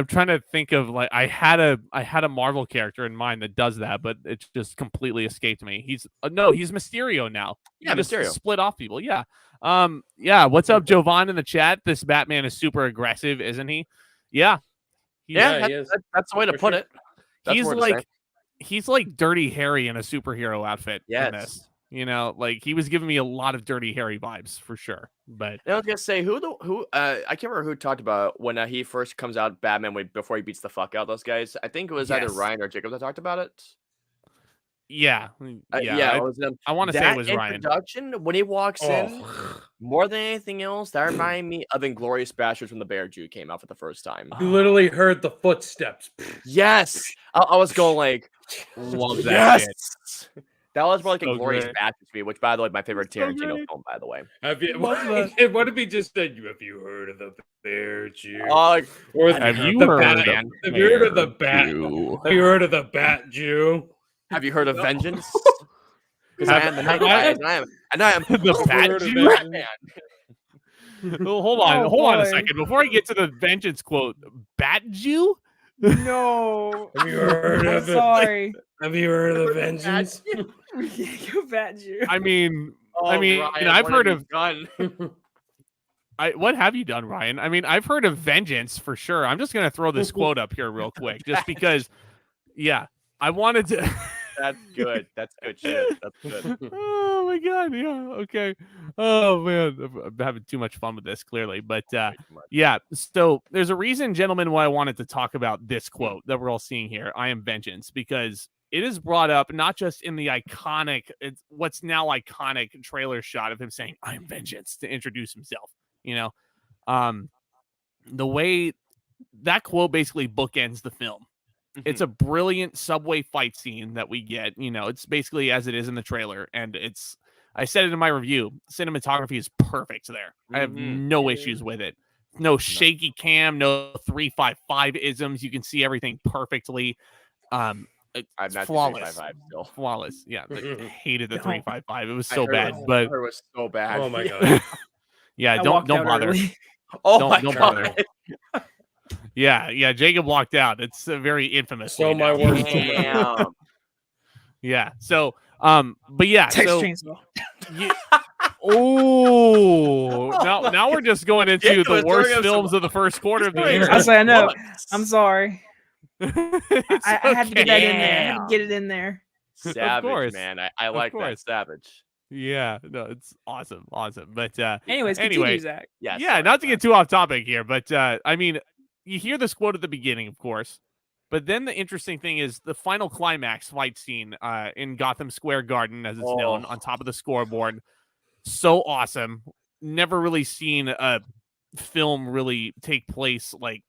trying to think of like I had a Marvel character in mind that does that, but it just completely escaped me. He's he's Mysterio now. Yeah, He just Mysterio. split off people. Yeah. Yeah. What's up, Jovan in the chat? This Batman is super aggressive, isn't he? Yeah. Yeah, he is. That's the way to For put sure. it. That's He's the word to say. he's like Dirty Harry in a superhero outfit. In Yes. this. You know, like he was giving me a lot of Dirty Harry vibes for sure. But I was gonna say I can't remember who talked about when he first comes out Batman before he beats the fuck out of those guys. I think it was either Yes. Ryan or Jacob that talked about it. yeah, Yeah, it was them. I want to say That it was Ryan. introduction when he walks in, Oh, more than anything else, that reminded me of Inglorious Bastards when the Bear Jew came out for the first time. you literally heard the footsteps. Yes, I was going like, Love that yes. shit. That was more like So Inglorious great. Bastards to me, which by the way, my favorite So Tarantino great. film, by the way. Have you? Love What if he just said, "Have you heard of the Bear Jew?" Oh, Or Have you the heard Bat- of Have you heard of the Bat? Jew? Have you heard of the Bat Jew? have you heard of Vengeance? Because Have- I am the have night I- guy, and I am The Bat Heard of Jew? Vengeance? Batman. Well, hold on a boy. second. Before I get to the vengeance quote, Bat Jew? No. Have you heard I'm of it? sorry. Have you heard of the Vengeance? You bet you. I mean, Oh, Ryan, I've what heard have of you done? what have you done, Ryan? I mean, I've heard of vengeance for sure. I'm just gonna throw this quote up here real quick, just because. Yeah, I wanted to. That's good. That's good shit. That's good. Oh my god! Yeah. Okay. Oh man, I'm having too much fun with this, clearly. But yeah. So there's a reason, gentlemen, why I wanted to talk about this quote that we're all seeing here. I am vengeance, because it is brought up not just in the iconic, it's what's now iconic trailer shot of him saying "I am vengeance" to introduce himself. You know, the way that quote basically bookends the film. It's a brilliant subway fight scene that we get. You know, it's basically as it is in the trailer. And I said it in my review, cinematography is perfect there. I have no issues with it. No shaky cam, no 355 isms. You can see everything perfectly. I'm It's not flawless. 355 still. Flawless. Yeah. I hated the No. 355. It was I so heard bad. it- But I heard it was so bad. Oh my god! yeah, I don't walked out bother. early. Oh Don't- my don't god. bother. Yeah, Jacob walked out. It's very infamous. So my worst moment. Damn. Yeah. So, but yeah. Text So, chainsaw. yeah. Oh, now we're just going into Jacob the is worst throwing us films some- of the first quarter of the throwing year. I us say I know. bullets. I'm sorry. It's I had to get that in there. I had okay. to get it in there. Savage, course. man. I like that. course. Savage. Yeah, no, it's awesome. But Anyways, Anyway. continue, Zach. Yeah. yeah, sorry, not to sorry. get too off topic here, but I mean, you hear this quote at the beginning, of course, but then the interesting thing is the final climax fight scene in Gotham Square Garden, as it's known, on top of the scoreboard. So awesome. Never really seen a film really take place like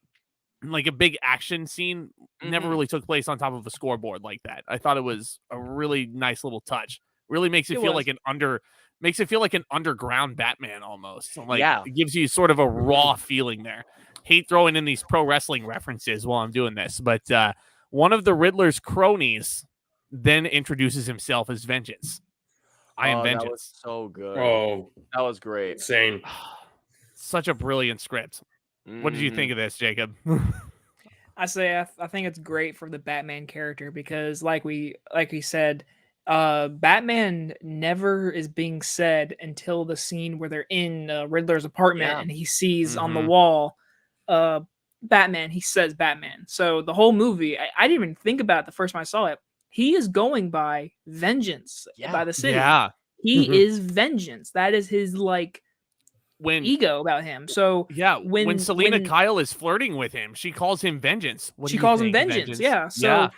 a big action scene. Never Mhm. really took place on top of a scoreboard like that. I thought it was a really nice little touch. Really makes it It feel was. like an underground Batman almost. Like Yeah. it gives you sort of a raw feeling there. Hate throwing in these pro wrestling references while I'm doing this, but one of the Riddler's cronies then introduces himself as Vengeance. I am Oh, that was Vengeance. so good. Oh, That was great. insane! Such a brilliant script. What did you think of this, Jacob? I say I think it's great for the Batman character because, like we said, Batman never is being said until the scene where they're in Riddler's apartment Yeah. and he sees on the Mhm. wall Batman. He says Batman. So the whole movie, I didn't even think about it the first time I saw it. He is going by vengeance Yeah. by the city. Yeah. He Mhm. is vengeance. That is his like When ego about him. So yeah, when Selena when- Kyle is flirting with him, she calls him Vengeance. What do she you calls him think, vengeance. Yeah. So yeah.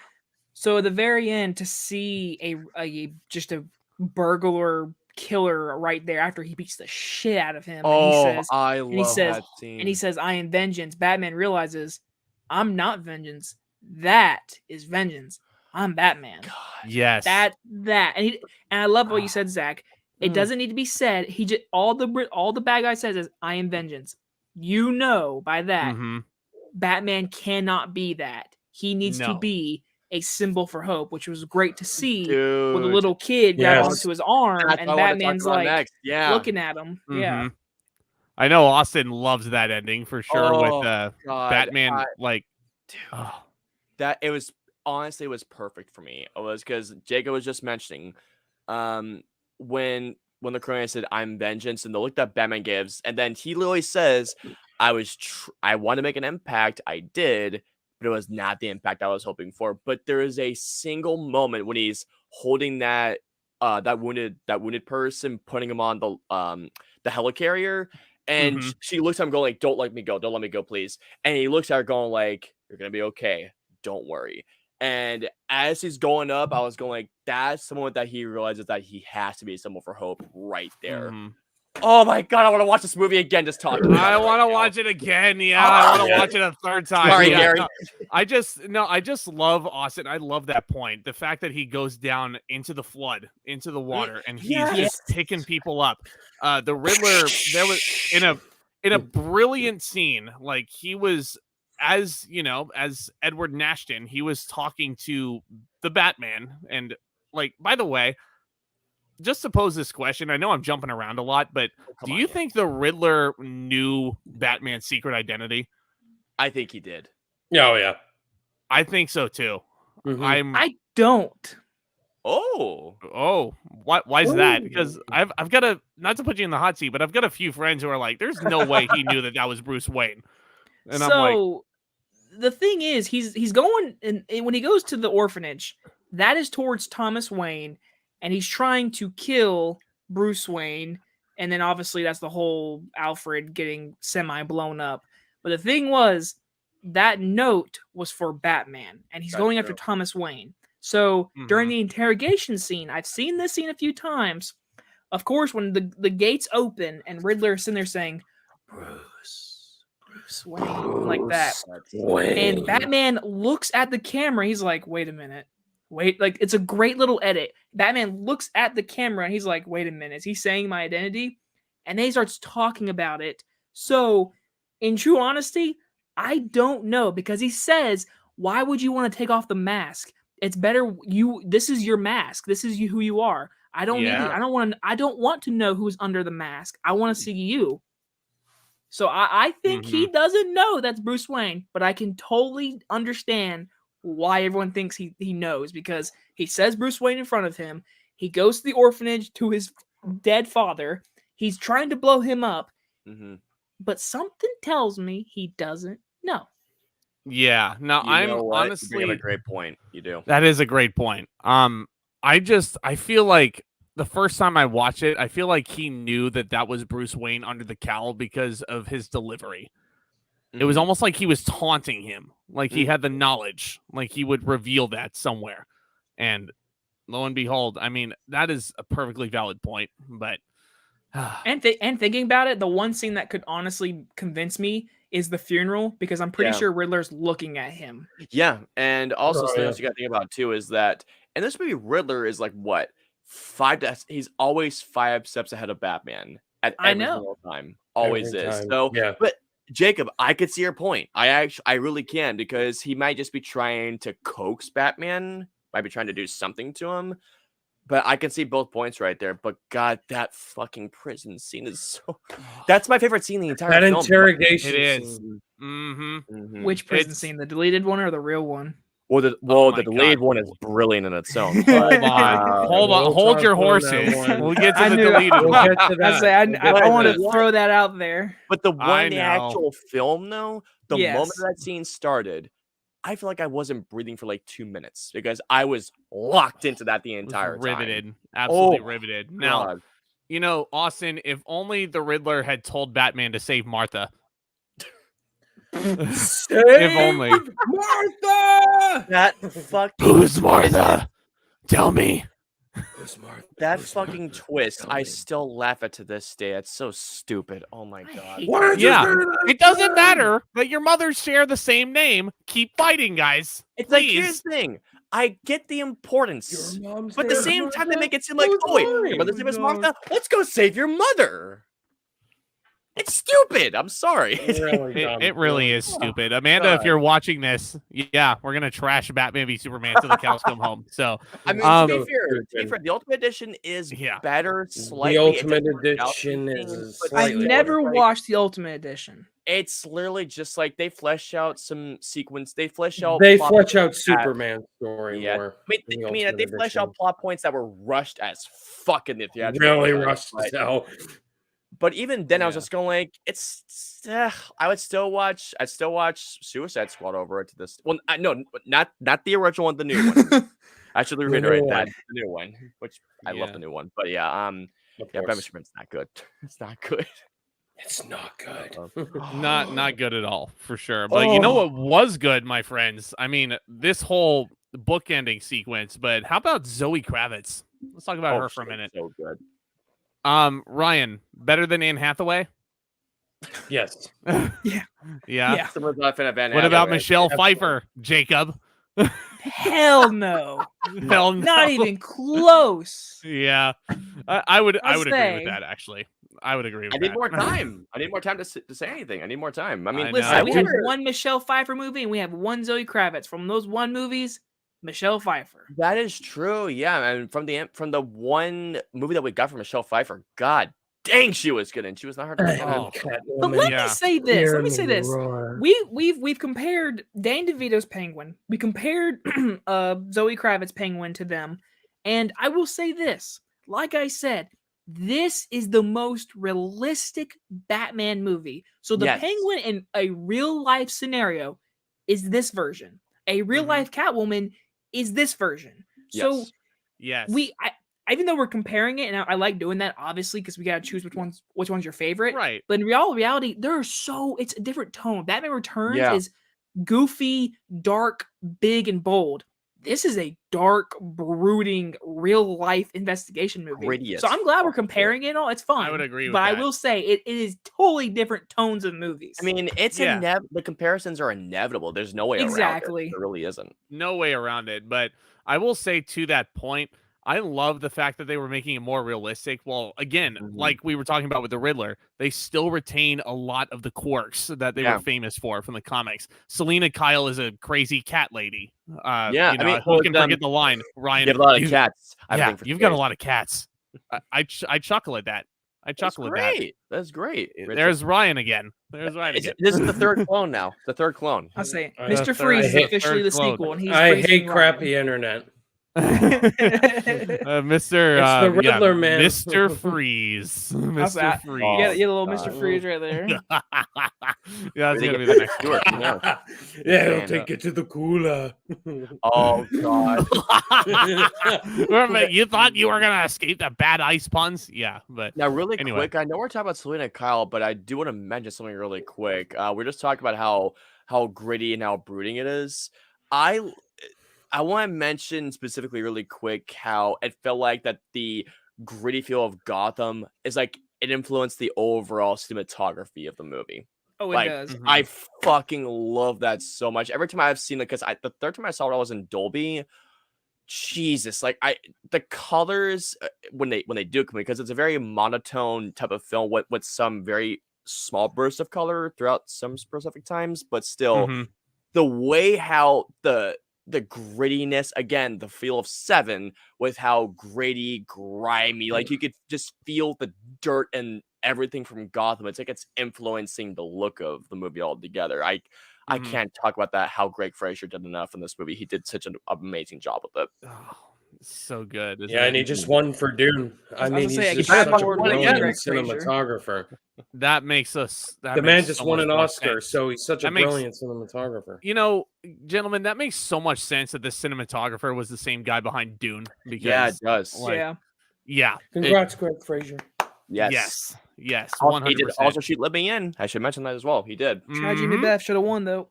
so at the very end to see a just a burglar killer right there after he beats the shit out of him Oh, and he I love says that scene. and he says I am vengeance. Batman realizes I'm not vengeance. That is vengeance. I'm Batman. Yes. That and I love what you said, Zach. It doesn't need to be said. He just all the bad guy says is I am vengeance. You know by that Batman cannot be that. He needs to be a symbol for hope, which was great to see with a little kid grab onto his arm and Batman's like looking at him. Yeah. I know Austin loves that ending for sure with Batman that it was honestly it was perfect for me. It was because Jacob was just mentioning when the Cronin said I'm vengeance and the look that Batman gives, and then he literally says I want to make an impact. I did, but it was not the impact I was hoping for. But there is a single moment when he's holding that wounded person, putting him on the helicarrier, and she looks at him going like, don't let me go, please. And he looks at her going like, you're gonna be okay, don't worry. And as he's going up, I was going like, that's the moment that he realizes that he has to be a symbol for hope right there. Oh my God, I want to watch this movie again. Just talking about I want to watch it again. Yeah, I want to watch it a third time. Sorry, Gary. No, I just love Austin. I love that point. The fact that he goes down into the flood, into the water, and he's just picking people up. The Riddler, there was in a brilliant scene, like he was, as Edward Nashton, he was talking to the Batman. And like, by the way, just to pose this question, I know I'm jumping around a lot, but do you think the Riddler knew Batman's secret identity? I think he did. Oh, yeah. I think so too. I don't. Why is that? Because I've got not to put you in the hot seat, but I've got a few friends who are like, there's no way he knew that was Bruce Wayne. And so, I'm like, the thing is, he's going, and when he goes to the orphanage, that is towards Thomas Wayne, and he's trying to kill Bruce Wayne, and then obviously that's the whole Alfred getting semi-blown up. But the thing was, that note was for Batman, and he's going after Thomas Wayne. So during the interrogation scene, I've seen this scene a few times. Of course, when the gates open and Riddler is sitting there saying, Bruce Wayne, like that. And Batman looks at the camera. He's like, wait a minute. Like, it's a great little edit. Batman looks at the camera and he's like, wait a minute. Is he saying my identity? And then he starts talking about it. So, in true honesty, I don't know, because he says, why would you want to take off the mask? It's better this is your mask. This is who you are. I don't want to know who's under the mask. I want to see you. So I think he doesn't know that's Bruce Wayne, but I can totally understand why everyone thinks he knows, because he says Bruce Wayne in front of him. He goes to the orphanage to his dead father. He's trying to blow him up, but something tells me he doesn't know. Yeah, no, honestly, you have a great point. You do. That is a great point. I feel like the first time I watched it, I feel like he knew that was Bruce Wayne under the cowl because of his delivery. It was almost like he was taunting him, like he had the knowledge, like he would reveal that somewhere. And lo and behold, I mean, that is a perfectly valid point. But and thinking about it, the one scene that could honestly convince me is the funeral, because I'm pretty sure Riddler's looking at him. Yeah, and also something else you got to think about too is that in this movie, Riddler is like what? He's always 5 steps ahead of Batman at every single time. Always is. So, but Jacob, I could see your point. I really can, because he might just be trying to coax Batman, might be trying to do something to him. But I can see both points right there. But God, that fucking prison scene is so. That's my favorite scene in the entire film. That interrogation. It is. Which prison scene? The deleted one or the real one? Well, the delayed one is brilliant in its own. Hold on. Hold your horses. We'll get to the deleted one. We'll get to that. I want to throw that out there. But the actual film, though, the moment that scene started, I feel like I wasn't breathing for like 2 minutes, because I was locked into that the entire time. Riveted. Absolutely riveted. Now, Austin, if only the Riddler had told Batman to save Martha. If only. Martha! That fucking. Who's Martha? Tell me. was Martha. That It was fucking Martha. twist, I Tony. still laugh at to this day. It's so stupid. Oh my I god. hate Why aren't Yeah. you saying It doesn't matter that your mothers share the same name. Keep fighting, guys. It's like, Please. here's the thing. I get the importance, Your mom's but at the name is same time, they Martha? make it seem like, So is oh wait, mine. your mother's name is Oh, Martha. Let's go save your mother. It's stupid. I'm sorry. Really dumb. It really is stupid. Amanda, if God. you're watching this, yeah, we're gonna trash Batman v Superman till the cows come home. So I mean, Um, to be fair, the Ultimate Edition is Yeah. better slightly. The It Ultimate doesn't work out Edition things, is but I've slightly never better. watched the Ultimate Edition. It's literally just like they flesh out some sequence. They flesh out. They plot flesh out points that- Superman's story Yeah. more. I mean, they flesh out plot points that were rushed as fuck in the theatrical. Really cut, rushed but- as hell. But even then, I was Yeah. just going like, I would still watch. I'd still watch Suicide Squad over it to this. Well, no, not the original one, the new one. I should The reiterate new that one. the new one, which I love Yeah. the new one. But yeah, Of yeah, course. Batman Superman's not good. It's not good. It's not good. not good at all, for sure. But you know Oh. what was good, my friends? I mean, this whole bookending sequence, but how about Zoe Kravitz? Let's talk about her for a minute. So good. Ryan, better than Anne Hathaway? Yes. Yeah. Yeah. Someone's not a fan of Van What about Hathaway. Michelle Absolutely. Pfeiffer, Jacob? Hell no. Hell Not no. even close. Yeah, I would I'll agree say. with that. Actually, I would agree with I that. need more time. I need more time to say anything. I need more time. I mean, I know. Listen, we have wonder- one Michelle Pfeiffer movie and we have one Zoe Kravitz. From those one movies, Michelle Pfeiffer. That is true. Yeah, and from the one movie that we got from Michelle Pfeiffer, god dang, she was good, and she was not hard to Oh. But let Yeah. me say this. Let me say this. We've compared Danny DeVito's Penguin. We compared Zoe Kravitz Penguin to them, and I will say this. Like I said, this is the most realistic Batman movie. So the Yes. Penguin in a real life scenario is this version. A real life Catwoman is this version. So Yes. Yes, even though we're comparing it, and I like doing that, obviously, because we gotta choose which one's your favorite. right. But in reality, it's a different tone. Batman Returns Yeah. is goofy, dark, big, and bold. This is a dark, brooding, real life investigation movie. Gritty So as I'm glad we're fuck, comparing it all. It's fun. would agree with but I that. will say it is totally different tones of movies. I mean, it's Yeah. the comparisons are inevitable. There's no way Exactly. around it. There really isn't. No way around it. But I will say to that point, I love the fact that they were making it more realistic. Well, again, Mhm. like we were talking about with the Riddler, they still retain a lot of the quirks that they Yeah. were famous for from the comics. Selena Kyle is a crazy cat lady. Yeah, you I know, mean, who well, can them- forget the line? Ryan, You have a lot of you- cats. I have a Yeah, thing for you've got a cats. lot of cats. I chuckle at that. I That's chuckle at that. great. That's great. There's Ryan again. There's Ryan again. This is the third clone now. The third clone. I'll say I- Mr. I Freeze is hate- officially the Third clone. sequel, and he's I freezing hate Ryan. crappy internet. Mr. It's the Riddler, man. Mr. Freeze. How's Mr. that? Freeze. You get a little God. Mr. Freeze right there. Yeah, that's Really gonna be good the next to it, yeah. Yeah, Man, it'll take you to the cooler. Oh god. Remember, you thought you were gonna escape the bad ice puns? Yeah, but Now, really Anyway. quick, I know we're talking about Selena Kyle, but I do want to mention something really quick. We're just talking about how gritty and how brooding it is. I want to mention specifically really quick how it felt like that the gritty feel of Gotham is like it influenced the overall cinematography of the movie. Oh, it Like, does. Mhm. I fucking love that so much. Every time I've seen it, because the third time I saw it, I was in Dolby. Jesus, like the colors when they do come in, because it's a very monotone type of film with some very small bursts of color throughout some specific times, but still Mhm. the way how the grittiness, again, the feel of Seven with how gritty, grimy, like you could just feel the dirt and everything from Gotham. It's like it's influencing the look of the movie altogether. I Mhm. can't talk about that. How Greg Fraser did enough in this movie. He did such an amazing job with it. Oh, so good. isn't Yeah, it? and he just won for Dune. I was mean, gonna he's say, I just guess such a Ford won brilliant again. cinematographer. that makes us. That The man makes just so won much an more Oscar, sense. so he's such a That makes- brilliant cinematographer. You know, gentlemen, that makes so much sense that the cinematographer was the same guy behind Dune. Because Yeah, it does. like, Yeah. yeah, Congrats, Greg Fraser. yes, Also, 100%. he did also shoot Let Me In. I should mention that as well. He did. Try Jimmy Mhm. Beth should have won though.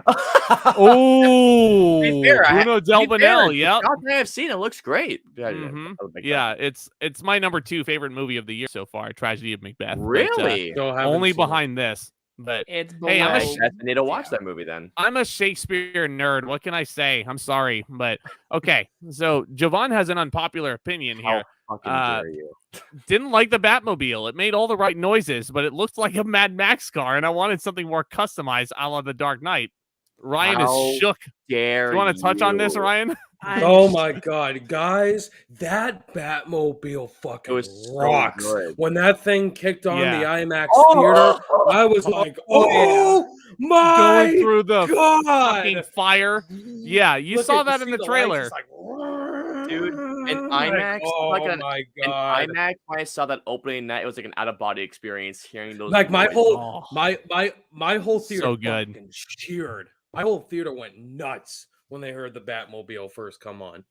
Oh, Bruno Del to be fair, Bonell. Yep. the shots I have seen, it looks great. Yeah, it's my number 2 favorite movie of the year so far. Tragedy of Macbeth. Really? Still haven't Only seen it. behind this. But It's hey, I'm a below. I need to watch that movie then. I'm a Shakespeare nerd. What can I say? I'm sorry, but okay. So Jovan has an unpopular opinion here. How fucking dare you? Didn't like the Batmobile. It made all the right noises, but it looked like a Mad Max car, and I wanted something more customized, a la The Dark Knight. Ryan How is shook. Dare You want to touch on this, you. Ryan? Oh my god, guys, that Batmobile fucking so rocks. good. When that thing kicked on the Yeah. IMAX theater, I was like, oh my Going through the god. fucking fire. Yeah, you Look saw at- that see in the lights, trailer. it's like, Dude, in like, IMAX, oh like an my in god. IMAX, when I saw that opening night, it was like an out of body experience hearing those. Like my noises. whole Oh. my whole theater So good. fucking cheered. My whole theater went nuts when they heard the Batmobile first come on.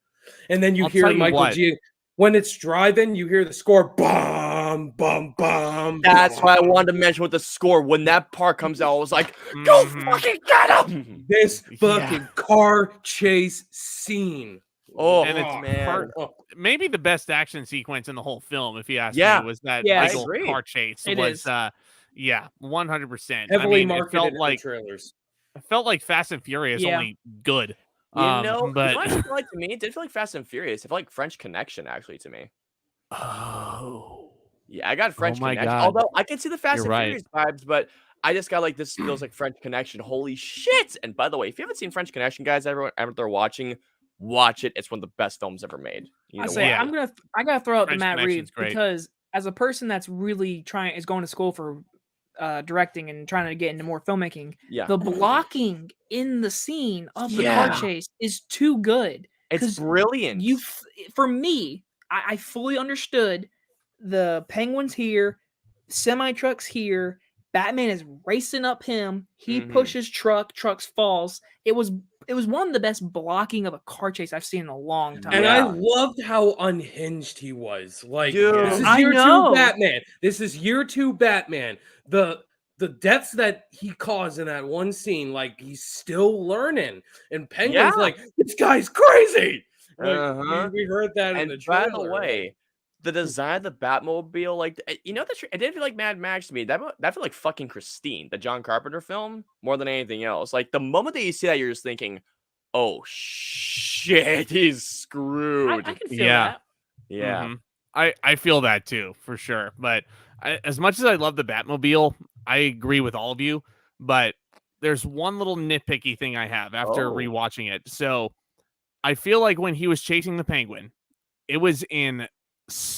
And then you I'll hear tell you Michael what. G. When it's driving, you hear the score, bum, bum, bum. That's bum. what I wanted to mention with the score. When that part comes out, I was like, "Go fucking get him!" This Yeah. fucking car chase scene. Oh, And it's man. maybe the best action sequence in the whole film, if you ask Yeah. me, was that Yeah, I Michael agree. car chase. It was is. yeah, 100%. Heavily I mean, marketed in the trailers. it felt like Fast and Furious, Yeah. only good. You know, but what I feel like to me, it did feel like Fast and Furious. It felt like French Connection, actually, to me. oh, Yeah, I got French my Connection. God. Although I can see the Fast You're and right. Furious vibes, but I just got like this feels like French Connection. Holy shit! And by the way, if you haven't seen French Connection, guys, everyone out there watching, watch it. It's one of the best films ever made. You I know say Yeah. I gotta throw out French the Matt Connection's Reeves great. because as a person that's really is going to school for directing and trying to get into more filmmaking, Yeah, the blocking in the scene of the Yeah. car chase is too good. it's 'cause brilliant. For me, I fully understood the Penguin's here, semi trucks here. Batman is racing up him. He Mhm. pushes trucks falls. It was one of the best blocking of a car chase I've seen in a long time. And Yeah. I loved how unhinged he was. Like, Dude. this is I year know. 2 Batman. This is year 2 Batman. The deaths that he caused in that one scene, like he's still learning. And Penguin's Yeah. like, this guy's crazy. Like, Uh-huh. we heard that in And the by trailer. the way, the design of the Batmobile, like you know, it didn't feel like Mad Max to me. That felt like fucking Christine, the John Carpenter film, more than anything else. Like the moment that you see that, you're just thinking, "Oh shit, he's screwed." I can feel Yeah. that. Yeah, Mhm. I feel that too, for sure. But as much as I love the Batmobile, I agree with all of you. But there's one little nitpicky thing I have after Oh. rewatching it. So I feel like when he was chasing the Penguin, it was in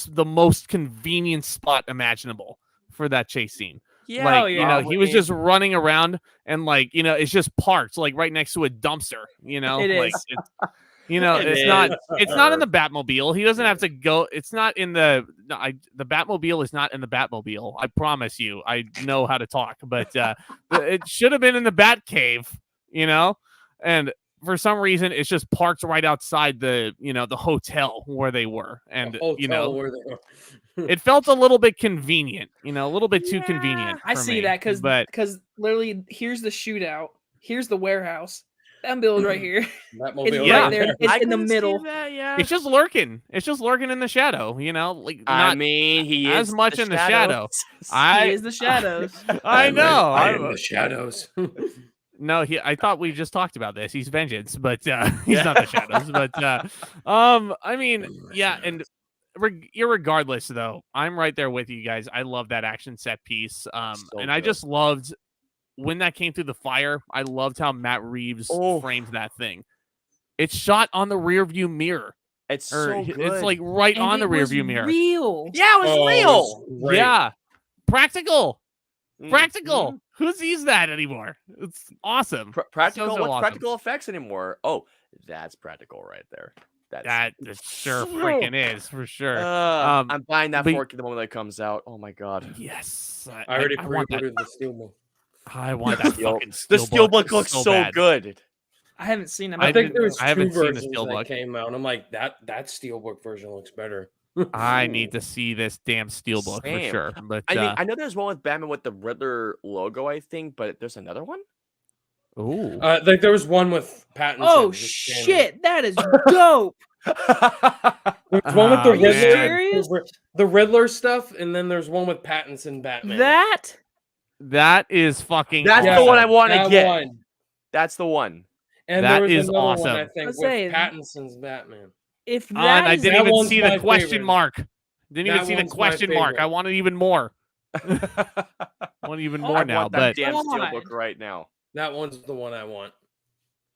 the most convenient spot imaginable for that chase scene. yeah. Like, you know, he was probably. just running around and like, you know, it's just parked like right next to a dumpster, you know, It like is. you know, It it's is. not in the Batmobile. He doesn't have to go. It's not in the Batmobile is not in the Batmobile. I promise you. I know how to talk, but it should have been in the Batcave, you know? And for some reason it's just parked right outside the, you know, the hotel where they were. And you know, where they were. it felt a little bit convenient, you know, a little bit too convenient. I for see me. that but because literally here's the shootout, here's the warehouse. Batmobile's right here. Batmobile It's Yeah. right there. It's I in the can see middle. that, yeah. it's just lurking. It's just lurking in the shadow, you know, like I not mean, he as is much in the shadow. He is the shadows. I know. I am the shadows. No, I thought we just talked about this. He's vengeance, but he's not the shadows. But I mean, yeah, and irregardless, though, I'm right there with you guys. I love that action set piece. So and I good. just loved when that came through the fire. I loved how Matt Reeves framed that thing. It's shot on the rear view mirror. It's Or so good. it's like right And on the it rear was view mirror. Real. yeah, it was real. Yeah. Practical. Mm. Practical. Who sees that anymore? It's awesome. Practical. So What's awesome. practical effects anymore? Oh, that's practical right there. That sure freaking is for sure. I'm buying that but- fork the moment that comes out. Oh my god. Yes, I already I want that. pre-ordered the Steelbook. I want that fucking The steelbook steelbook looks so bad. good. I haven't seen them. I think there was I 2 haven't seen the versions Steelbook. that came out. I'm like, that Steelbook version looks better. I need to see this damn steelbook for Same. sure. But I mean, I know there's one with Batman with the Riddler logo, I think, but there's another one. Ooh. Like there was one with Pattinson. Oh just standing. shit, that is dope. There's one with the Ah, Are you Riddler, serious? the Riddler stuff, and then there's one with Pattinson Batman. That is fucking That's awesome. the one I want to that get. one. That's the one. And That there was is another one, awesome. I think, Let's with say- Pattinson's Batman. If And that I is didn't That even one's see the my question favorite. mark. Didn't even That see the one's my question mark. I favorite. want it even more. I want even Oh, more I now. want that But damn God. steelbook right now. That one's the one I want.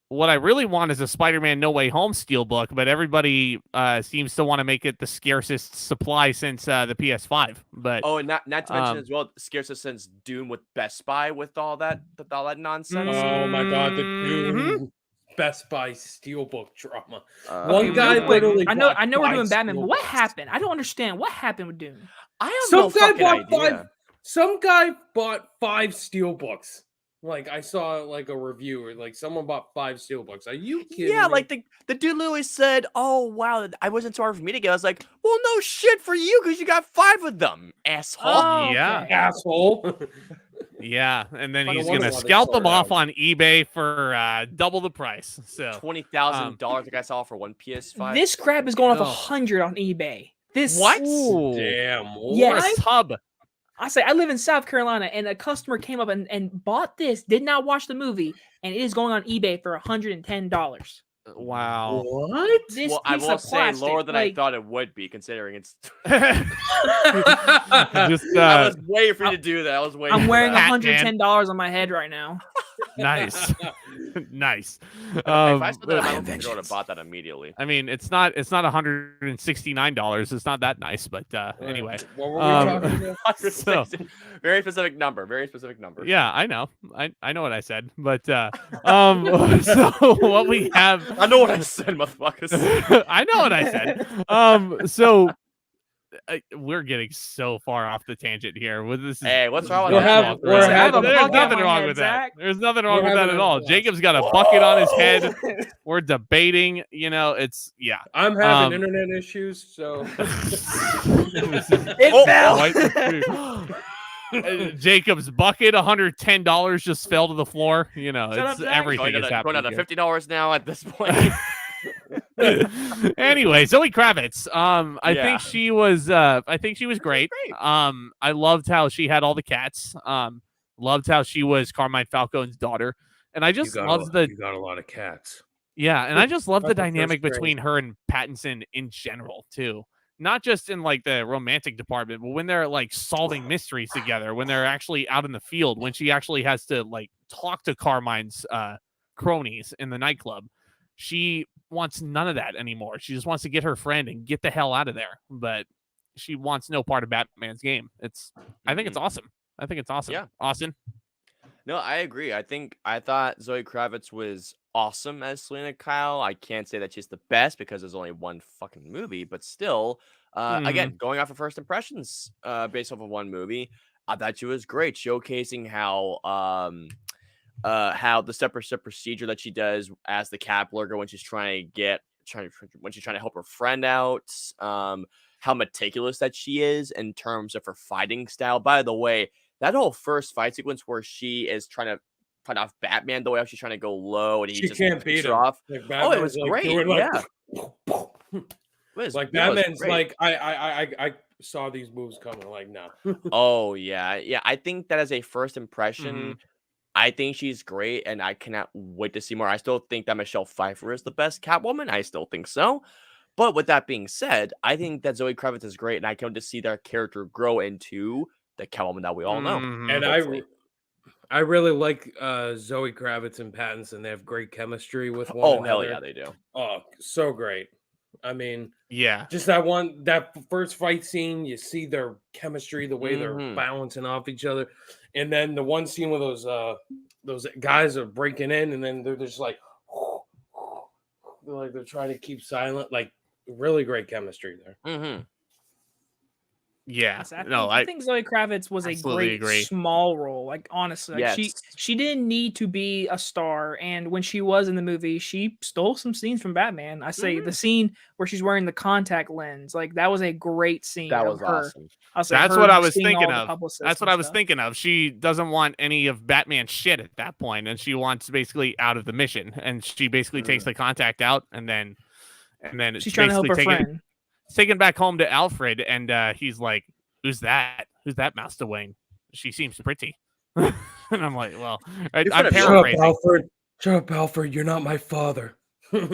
what I really want is a Spider-Man No Way Home steelbook. But everybody seems to want to make it the scarcest supply since the PS5. But Oh, and not to mention Um, as well, scarce us since Doom with Best Buy with all that nonsense. Oh my god, the Mhm. Doom Best Buy steelbook drama. Uh, One Okay, guy real quick, literally I know bought we're 5 doing Batman, but what steelbooks. happened? I don't understand. What happened with Doom? I have Some no guy fucking bought idea. 5. Some guy bought 5 steelbooks. Like I saw like a review, or like someone bought 5 steelbooks. Are you kidding? Yeah, me? like the dude literally said, "Oh wow, I wasn't too hard for me to get." I was like, "Well, no shit for you because you got 5 of them, asshole." Oh, Yeah. okay. asshole. yeah, and then Fucking he's wonder gonna why they scalp them sold off out. on eBay for double the price. So $20,000 the guy saw for one PS5. This crap is going off Oh. 100 on eBay. This What? Ooh. Damn. Yes. For a tub. I say I live in South Carolina, and a customer came up and bought this, did not watch the movie, and it is going on eBay for $110. Wow. What? This Well, I piece will of say plastic, lower than I like, thought it would be, considering it's. Just I was waiting for you to do that. I was waiting. I'm for wearing that. $110 on my head right now. nice, nice. If I saw that, I I would have bought that immediately. mean, it's not $169. It's not that nice, but anyway. What were we Um, talking about? So- Very specific number. Very specific number. Yeah, I know. I know what I said, but so what we have. I know what I said, motherfuckers. I know what I said. So we're getting so far off the tangent here. This is, Hey, what's wrong with We're that? having- Zach, we're I have a having- There's bucket on nothing my wrong head, with that. Zach. There's nothing wrong We're with that having at a all. blast. Jacob's got a bucket on his head. We're debating. It's yeah. I'm having Um, internet issues, so It Oh, fell. Quite the truth. Jacob's bucket, $110 just fell to the floor. Shut up, It's Zach. everything Going is down happening. to here. $50 now at this point. Anyway, Zoe Kravitz. I Yeah. think she was great. great. I loved how she had all the cats. Loved how she was Carmine Falcone's daughter. And I just loved you got a lot of cats. and I just love the That's the first dynamic grade. between her and Pattinson in general too. Not just in like the romantic department, but when they're like solving mysteries together, when they're actually out in the field, when she actually has to like talk to Carmine's cronies in the nightclub. She wants none of that anymore. She just wants to get her friend and get the hell out of there. But she wants no part of Batman's game. I think it's awesome. I think it's awesome. Yeah. Austin. No, I agree. I thought Zoe Kravitz was awesome as Selena Kyle. I can't say that she's the best because there's only one fucking movie, but still, again, going off of first impressions, based off of one movie, I thought she was great, showcasing how the step-by-step procedure that she does as the cap lurker when she's trying to help her friend out, how meticulous that she is in terms of her fighting style. By the way, that whole first fight sequence where she is trying to fight off Batman, the way how she's trying to go low and he She just can't beat picks him. her off. Like, Oh, it was Batman's, great. doing, like, Yeah. like Yeah, it was Batman's great. like I saw these moves coming. Like no. Oh yeah. I think that as a first impression, I think she's great, and I cannot wait to see more. I still think that Michelle Pfeiffer is the best Catwoman. I still think so. But with that being said, I think that Zoe Kravitz is great, and I can't wait to see their character grow into the Catwoman that we all know. And hopefully. I really like Zoe Kravitz and Pattinson. They have great chemistry with one Oh another. hell yeah, they do. Oh, so great. I mean, Yeah. just that first fight scene, you see their chemistry, the way they're balancing off each other, and then the one scene where those guys are breaking in, and then they're just like they're trying to keep silent. Like really great chemistry there. Yeah, Yes, no, I think Zoe Kravitz was a absolutely great agree. small role. Like honestly, like Yes. she didn't need to be a star, and when she was in the movie, she stole some scenes from Batman. I say the scene where she's wearing the contact lens, like that was a great scene That of was her. awesome. I'll say That's her what I was seeing thinking all the of. publicists That's what and I was stuff. thinking of. She doesn't want any of Batman's shit at that point, and she wants basically out of the mission. And she basically takes the contact out, and then She's it's trying to help basically her friend. taken back home to Alfred, and he's like, "Who's that? Who's that, Master Wayne? She seems pretty." And I'm like, "Well, I'm Shut up, paraphrasing." Alfred. Shut up, Alfred. You're not my father. You're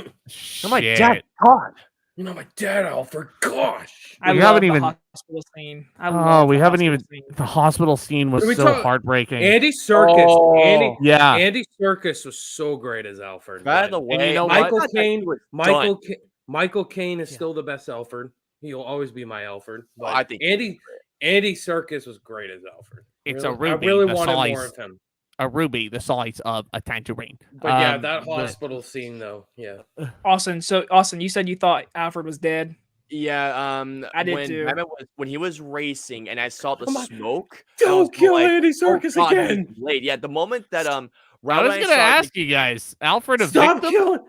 Oh my Shit. dad, God. not my dad, Alfred. Gosh. I We love haven't the even- hospital scene. I Oh, love we the haven't hospital even. scene. The hospital scene was Did we so talk- heartbreaking. Andy Serkis. Oh. Yeah. Andy Serkis was so great as Alfred. By but the And way, you know Michael what? Caine. Michael. Michael Caine is Yeah. still the best Alfred. He'll always be my Alfred. But I think Andy Serkis was great as Alfred. It's Really- a ruby. I really the wanted size, more of him. a ruby the size of a tangerine. But yeah, Um, that but- hospital scene though. Yeah. Austin, so Austin, you said you thought Alfred was dead. Yeah, I did when too. when he was racing and I saw the Come on. smoke, I Don't was kill like, Andy "Oh, Serkis God, he's again. late." Yeah, the moment that I right was when gonna saw ask you guys, Alfred a Stop victim? killing.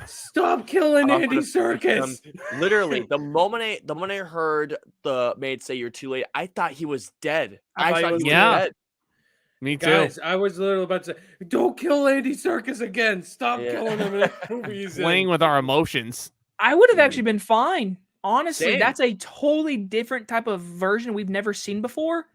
Stop killing Alfred Andy a Serkis. literally the moment I heard the maid say "you're too late," I thought he was dead. I thought he was dead. Me too. Guys, I was literally about to say, don't kill Andy Serkis again. Stop Yeah. killing him in the movies. Playing with our emotions. I would have actually been fine. Honestly, Same. that's a totally different type of version we've never seen before.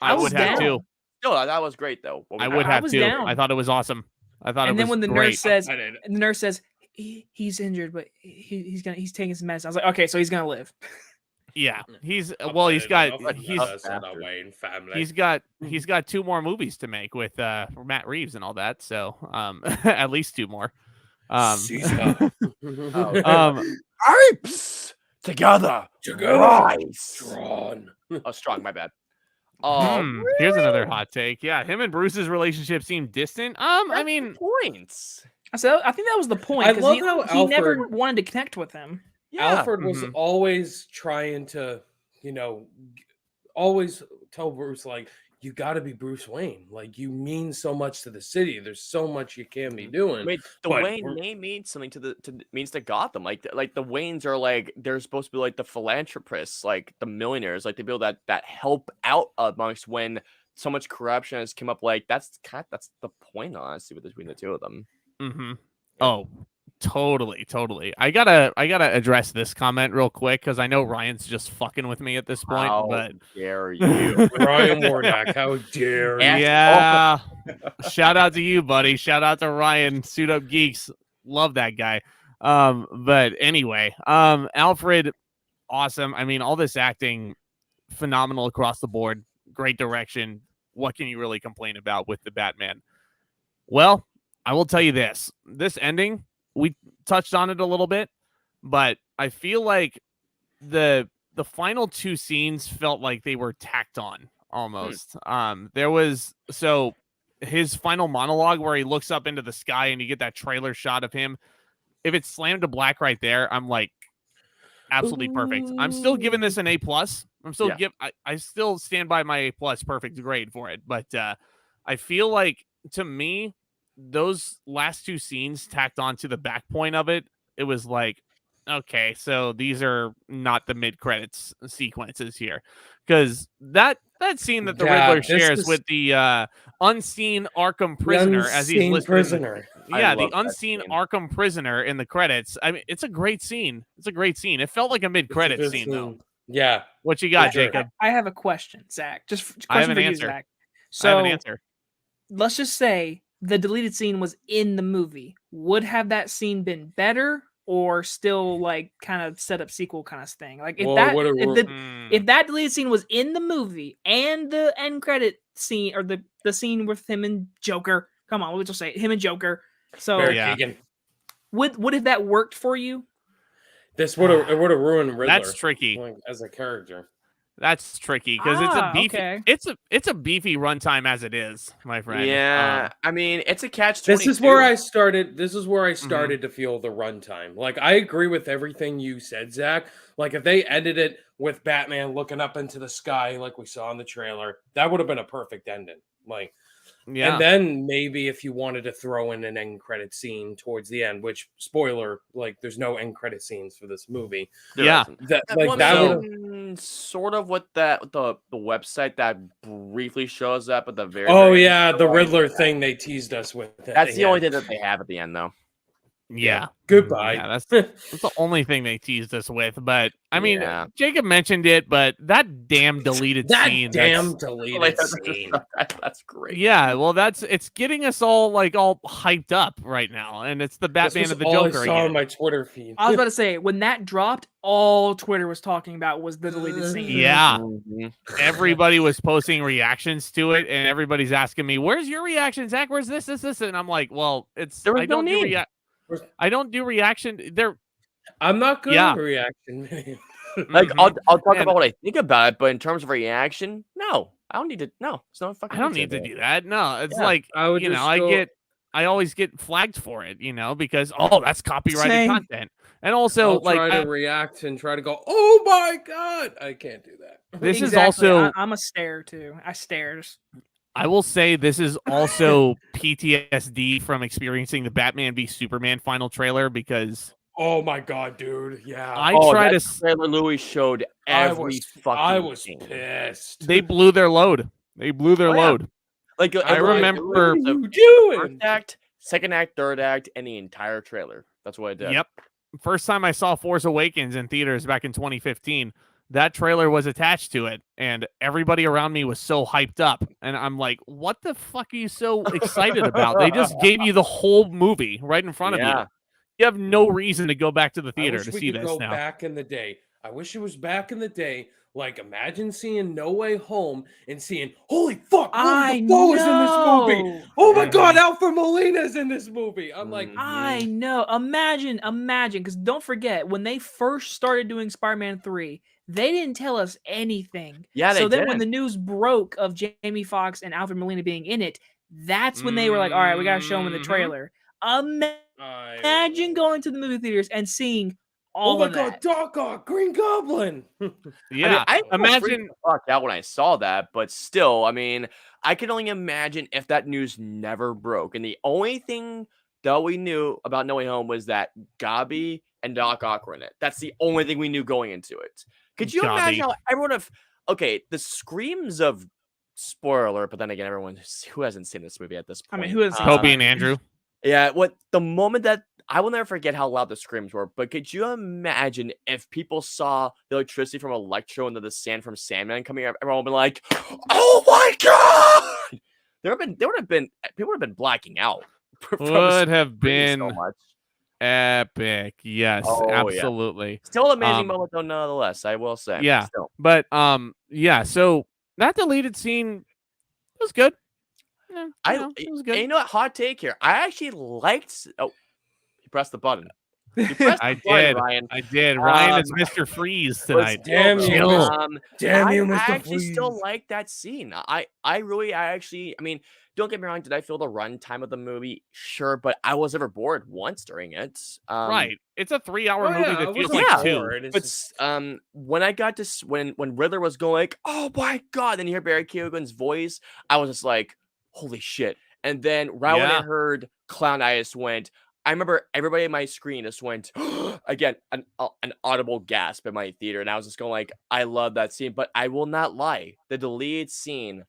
I was would have down. too. No, that was great though. What I we would had. have was too. down. I thought it was awesome. I thought And it then was when the great. nurse says, I did. and the nurse says he's injured, but he's taking his medicine. I was like, okay, so he's gonna live. Yeah, he's I'll well. put He's it got enough he's mess on the Wayne family. he's got 2 more movies to make with Matt Reeves and all that. So at least 2 more. Caesar. Apes together, Together. rise. Drawn. Oh, strong. My bad. Oh, Here's another hot take. Yeah, him and Bruce's relationship seemed distant. I mean, points. I said, I think that was the point. I 'cause love how he never Alfred- wanted to connect with him. Yeah. Alfred was always trying to, always tell Bruce, like, you got to be Bruce Wayne. Like, you mean so much to the city. There's so much you can be doing. Wait, the But Wayne we're- name means something means to Gotham. Like the Waynes are like they're supposed to be like the philanthropists, like the millionaires, like the people that help out amongst when so much corruption has come up. Like that's the point, honestly, between the two of them. mm-hmm. Oh, totally. I gotta address this comment real quick because I know Ryan's just fucking with me at this point. How But dare you? Ryan Warnock, how dare you? yeah, shout out to you, buddy. Shout out to Ryan, Suit Up Geeks. Love that guy. But anyway, Alfred, awesome. I mean, all this acting, phenomenal across the board. Great direction. What can you really complain about with the Batman? Well, I will tell you this. This ending, we touched on it a little bit, but I feel like the final 2 scenes felt like they were tacked on almost. There was his final monologue where he looks up into the sky and you get that trailer shot of him. If it's slammed to black right there, I'm like absolutely perfect. I'm still giving this an A+. I'm still I still stand by my A+ perfect grade for it, but I feel like to me those last 2 scenes tacked on to the back point of it, it was like, okay, so these are not the mid-credits sequences here. Because that scene that the Riddler shares with the unseen Arkham prisoner as he's listed prisoner. yeah, the love that unseen scene. Arkham prisoner in the credits. I mean, it's a great scene. It felt like a mid-credit scene, though. Yeah. What you got, sure. Jacob? I have a question, Zach. Just I have question an for you, answer. Zach. I have So an answer. let's just say the deleted scene was in the movie. Would have that scene been better, or still like kind of set up sequel kind of thing? Like if if that deleted scene was in the movie and the end credit scene or the scene with him and Joker, come on, we'll just say it, him and Joker. So Barry Yeah. Keoghan. would have that worked for you? This would have ruined Riddler. That's tricky. like, as a character. That's tricky because it's a beefy. Okay. It's a beefy runtime as it is, my friend. Yeah, I mean it's a catch. This is where I started. Mm-hmm. To feel the runtime. Like I agree with everything you said, Zach. Like if they ended it with Batman looking up into the sky like we saw in the trailer. That would have been a perfect ending. Like, Yeah. and then maybe if you wanted to throw in an end credit scene towards the end, which spoiler, like there's no end credit scenes for this movie. Yeah. That Well, like I that mean, would sort of what that the website that briefly shows up at the very. Oh very yeah, end. the Riddler thing they teased us with. That's the Yeah. only thing that they have at the end, though. Yeah. Goodbye. Yeah, that's the only thing they teased us with. But I mean, Yeah. Jacob mentioned it, but that damn deleted that scene. damn deleted scene. That's great. Yeah, well, it's getting us all hyped up right now, and it's the Batman This of was the all Joker I saw on again. my Twitter feed. I was about to say, when that dropped, all Twitter was talking about was the deleted scene. Yeah, Mhm. everybody was posting reactions to it, and everybody's asking me, "Where's your reaction, Zach? Where's this?" And I'm like, "Well, it's There was I no don't do need. I don't do reaction. There, I'm not good Yeah. at reaction video. Like Mhm. I'll talk And about what I think about it, but in terms of reaction, no, I don't need to. No, it's not fucking. I don't need to do that. No, it's Yeah. like I would you know, just go- I always get flagged for it, because that's copyrighted Same. content, and also I'll try to react and try to go, oh my god, I can't do that. this is Exactly. also. I'm a stare too. I stare. I will say this is also PTSD from experiencing the Batman v Superman final trailer because Oh my god, dude. Yeah. I Oh, try that to. trailer Louis showed every fucking. I was thing. pissed. They blew their load. They blew their Oh, yeah. load. Like I it literally- remember- it What literally are was the you first doing? act, second act, third act, and the entire trailer. That's what I did. Yep. First time I saw Force Awakens in theaters back in 2015, that trailer was attached to it, and everybody around me was so hyped up. And I'm like, what the fuck are you so excited about? They just gave you the whole movie right in front of Yeah. you. You have no reason to go back to the I theater wish to we see could this go now. back in the day. I wish it was back in the day. Like, imagine seeing No Way Home and seeing, holy fuck, Willem Dafoe is in this movie. Oh my god, Alfred Molina's in this movie. I'm like, I know. Imagine, because don't forget, when they first started doing Spider-Man 3, they didn't tell us anything. Yeah, they So then when didn't. the news broke of Jamie Foxx and Alfred Molina being in it, that's when they were like, all right, we got to show them in the Mhm. trailer. Imagine going to the movie theaters and seeing all oh my of god, that. Doc Ock, Green Goblin. Yeah. I imagine. freaked the fuck out when I saw that, but still, I mean, I can only imagine if that news never broke. And the only thing that we knew about No Way Home was that Gabi and Doc Ock were in it. That's the only thing we knew going into it. Could you imagine how everyone the screams of spoiler alert, but then again, everyone who hasn't seen this movie at this I point. mean, who hasn't seen Kobe and Andrew. Yeah, the moment that I will never forget how loud the screams were, but could you imagine if people saw the electricity from Electro and the sand from Sandman coming up, everyone would be like, oh my god! People would have been blacking out. Would have screaming been so much. epic. Yes, Oh, yeah. absolutely. Still an amazing moment though, nonetheless, I will say. Yeah. Still. But yeah, so that deleted scene was good. Yeah, it was good. And you know what? Hot take here. I actually liked. Oh, you pressed the button. You pressed I the button, did. Ryan. I did. Ryan is Mr. Freeze tonight. Damn you, Chill. Damn you, I Mr. actually still Freeze. like that scene. I mean, don't get me wrong. Did I feel the runtime of the movie? Sure, but I was never bored once during it. Right. It's a 3-hour Oh, movie yeah, that I feels wasn't like 2. bored. It's But just- when I got to when Riddler was going like, oh my god, then you hear Barry Keoghan's voice, I was just like, holy shit. And then right when I Yeah. heard Clown, I just went. I remember everybody in my screen just went again, an audible gasp in my theater, and I was just going like, I love that scene. But I will not lie, the deleted scene,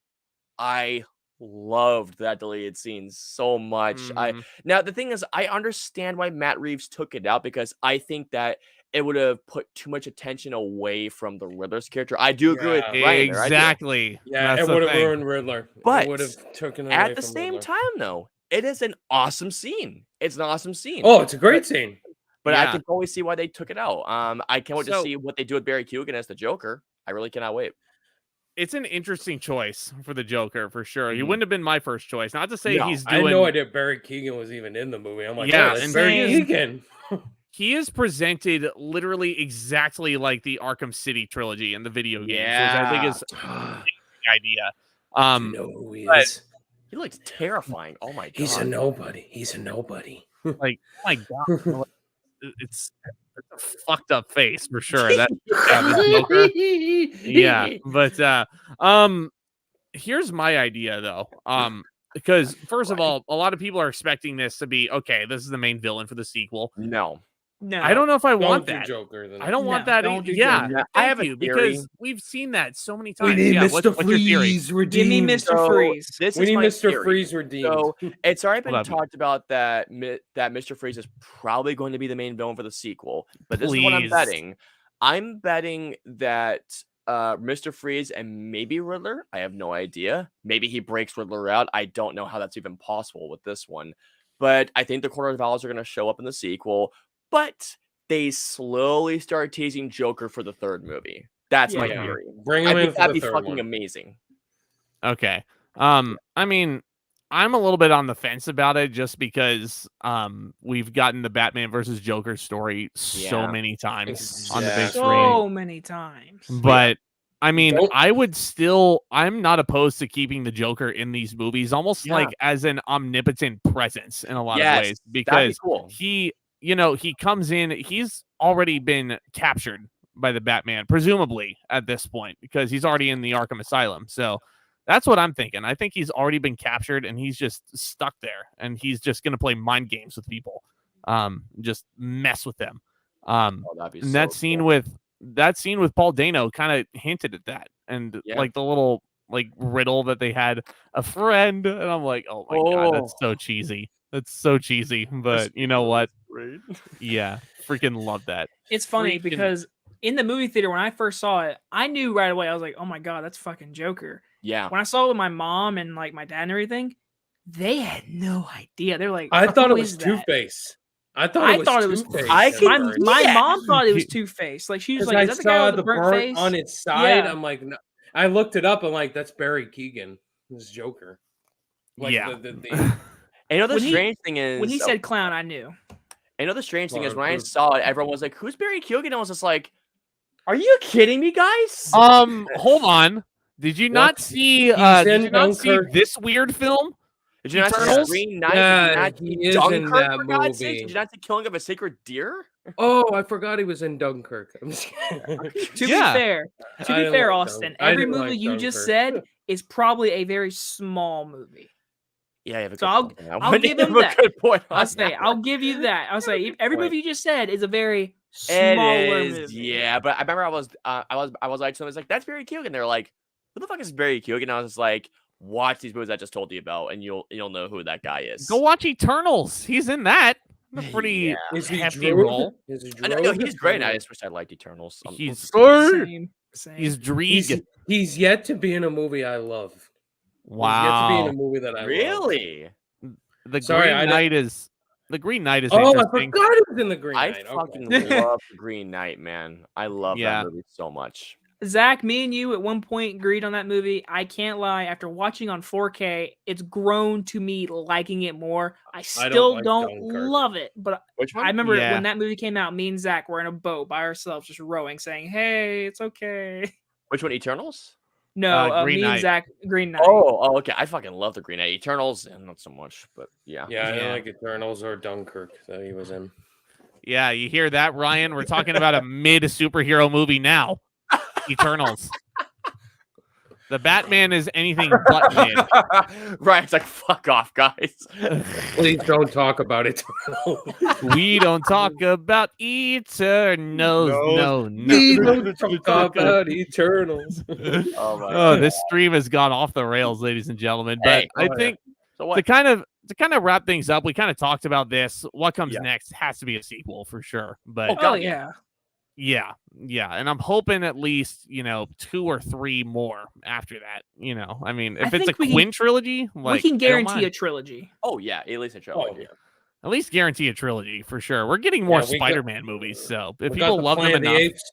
I loved that deleted scene so much. Mhm. Now the thing is, I understand why Matt Reeves took it out because I think that it would have put too much attention away from the Riddler's character. I do agree with Yeah. Ryan there, I do. Exactly. Yeah, That's it the would have thing. ruined Riddler. But it would have taken away At the from same Riddler. time, though, it is an awesome scene. It's an awesome scene. Oh, it's a great scene. But I yeah. can totally see why they took it out. I can't wait to So- see what they do with Barry Keoghan as the Joker. I really cannot wait. It's an interesting choice for the Joker for sure. He Mhm. wouldn't have been my first choice. Not to say No, he's I had doing. no idea Barry Keoghan was even in the movie. I'm like, Yeah, oh, that's and Barry same. Keoghan. He is presented literally exactly like the Arkham City trilogy in the video games, which I think is the idea. You know who he but- is? He looks terrifying. Oh my god. He's a nobody. He's a nobody. Like, oh my god, it's fucked up face for sure. That Joker. Yeah, but here's my idea though. Because first of all, a lot of people are expecting this to be okay. This is the main villain for the sequel. No. I don't know if I want do that. Joker. Then. I don't want No, that. don't do Yeah, Joker. I have a you theory. because we've seen that so many We times. need Yeah, Mr. what's your theory? Freeze Give me redeemed. Mr. Freeze. This We is need my Mr. theory. Freeze redeemed. So it's already been Love you. talked about that Mr. Freeze is probably going to be the main villain for the sequel. But this is what I'm Please. betting. I'm betting that Mr. Freeze and maybe Riddler. I have no idea. Maybe he breaks Riddler out. I don't know how that's even possible with this one. But I think the Court of Owls are going to show up in the sequel. But they slowly start teasing Joker for the third movie. That's my Yeah. theory. Bring I him in think for that'd the be third fucking one. amazing. Okay. I mean, I'm a little bit on the fence about it just because we've gotten the Batman versus Joker story so Yeah. many times on the big Exactly. screen. So many times. But I mean, Don't- I'm not opposed to keeping the Joker in these movies, almost Yeah. like as an omnipotent presence in a lot of Yes, ways, that'd be because cool. he comes in, he's already been captured by the Batman, presumably at this point, because he's already in the Arkham Asylum. So that's what I'm thinking. I think he's already been captured and he's just stuck there and he's just going to play mind games with people, just mess with them. Oh, that'd be And so that scene cool. with Paul Dano kind of hinted at that, and Yeah. like the little like riddle that they had a friend, and I'm like, oh my god, that's so cheesy. That's so cheesy, but you know what? Yeah, freaking love that. It's funny Freaking- because in the movie theater when I first saw it, I knew right away. I was like, "Oh my god, that's fucking Joker." Yeah. When I saw it with my mom and like my dad and everything, they had no idea. They're like, I thought "Who it was is that?" Two-Face. I thought I it was thought it was. Two-Face. I at could- My, first. my Yeah. mom thought it was Two Face. Like she was 'Cause like, I "Is that the saw guy with the the burnt burnt face?" on its side. Yeah. I'm like, no. I looked it up. I'm like, that's Barry Keoghan. This is Joker. Like Yeah. And you know the When he- strange thing is When he said clown, I knew. you know the strange thing is Well, when I who- saw it, everyone was like, "Who's Barry Keoghan?" And I was just like, "Are you kidding me, guys?" Hold on. Did you not see? He's Did in you not see Dunkirk. this weird film? Did you not see Eternals? Green Knight? Yeah, Did you not he see is in Dunkirk, that for God's sake? movie. Did you not see Killing of a Sacred Deer? Oh, I forgot he was in Dunkirk. I'm just kidding. To Yeah. be fair, I to be didn't fair, like Austin, Dunkirk. I every didn't movie like you just Dunkirk. said is probably a very small movie. Yeah, you have a So good I'll- point on that I'll one. give You him have a that. good point on I'll say, that I'll one. give you that. I'll say every point. movie you just said is a very It smaller is, movie. yeah. But I remember I was like, someone was like, "That's Barry Keoghan." They're like, "Who the fuck is Barry Keoghan?" And I was just like, "Watch these movies I just told you about, and you'll know who that guy is." Go watch Eternals. He's in that. A pretty Yeah. Is he hefty Droog? role. Is he I know Droog? he's great. I just wish I liked Eternals. He's Same. he's Dreeg. He's yet to be in a movie I love. He's yet to be Wow. in a movie that I love. really. The Sorry, Green I Knight is Oh, I interesting. forgot he was in the Green I Knight. fucking Okay. love the Green Knight, man. I love Yeah. that movie so much. Zach, me and you at one point agreed on that movie. I can't lie. After watching on 4K, it's grown to me liking it more. I still like don't Dunkirk. love it, but Which one? I remember Yeah. when that movie came out, me and Zach were in a boat by ourselves, just rowing, saying, "Hey, it's okay." Which one? Eternals? No, Green me Knight. and Zach, Green Knight. Oh, okay. I fucking love the Green Knight. Eternals, and not so much, but yeah. Yeah, I Yeah. didn't like Eternals or Dunkirk that he was in. Yeah, you hear that, Ryan? We're talking about a mid superhero movie now. Eternals. The Batman is anything but mid. Right. It's like, fuck off, guys. Please don't talk about Eternals. We don't talk about Eternals. No, We no. don't talk about Eternals. Oh my Oh, this stream has gone off the rails, ladies and gentlemen. But Hey, I oh, yeah. think So to what? kind of wrap things up, we kind of talked about this. What comes Yeah. next has to be a sequel for sure. But Oh, Oh God, yeah. yeah, and I'm hoping at least 2 or 3 more after that. I mean, if I it's a think we can- Quinn trilogy, like, we can I don't guarantee mind. a trilogy. Oh yeah, at least a trilogy. At least guarantee a trilogy for sure. We're getting more Yeah, we got- Spider-Man movies, so if We got people the love them Planet of the enough, Apes.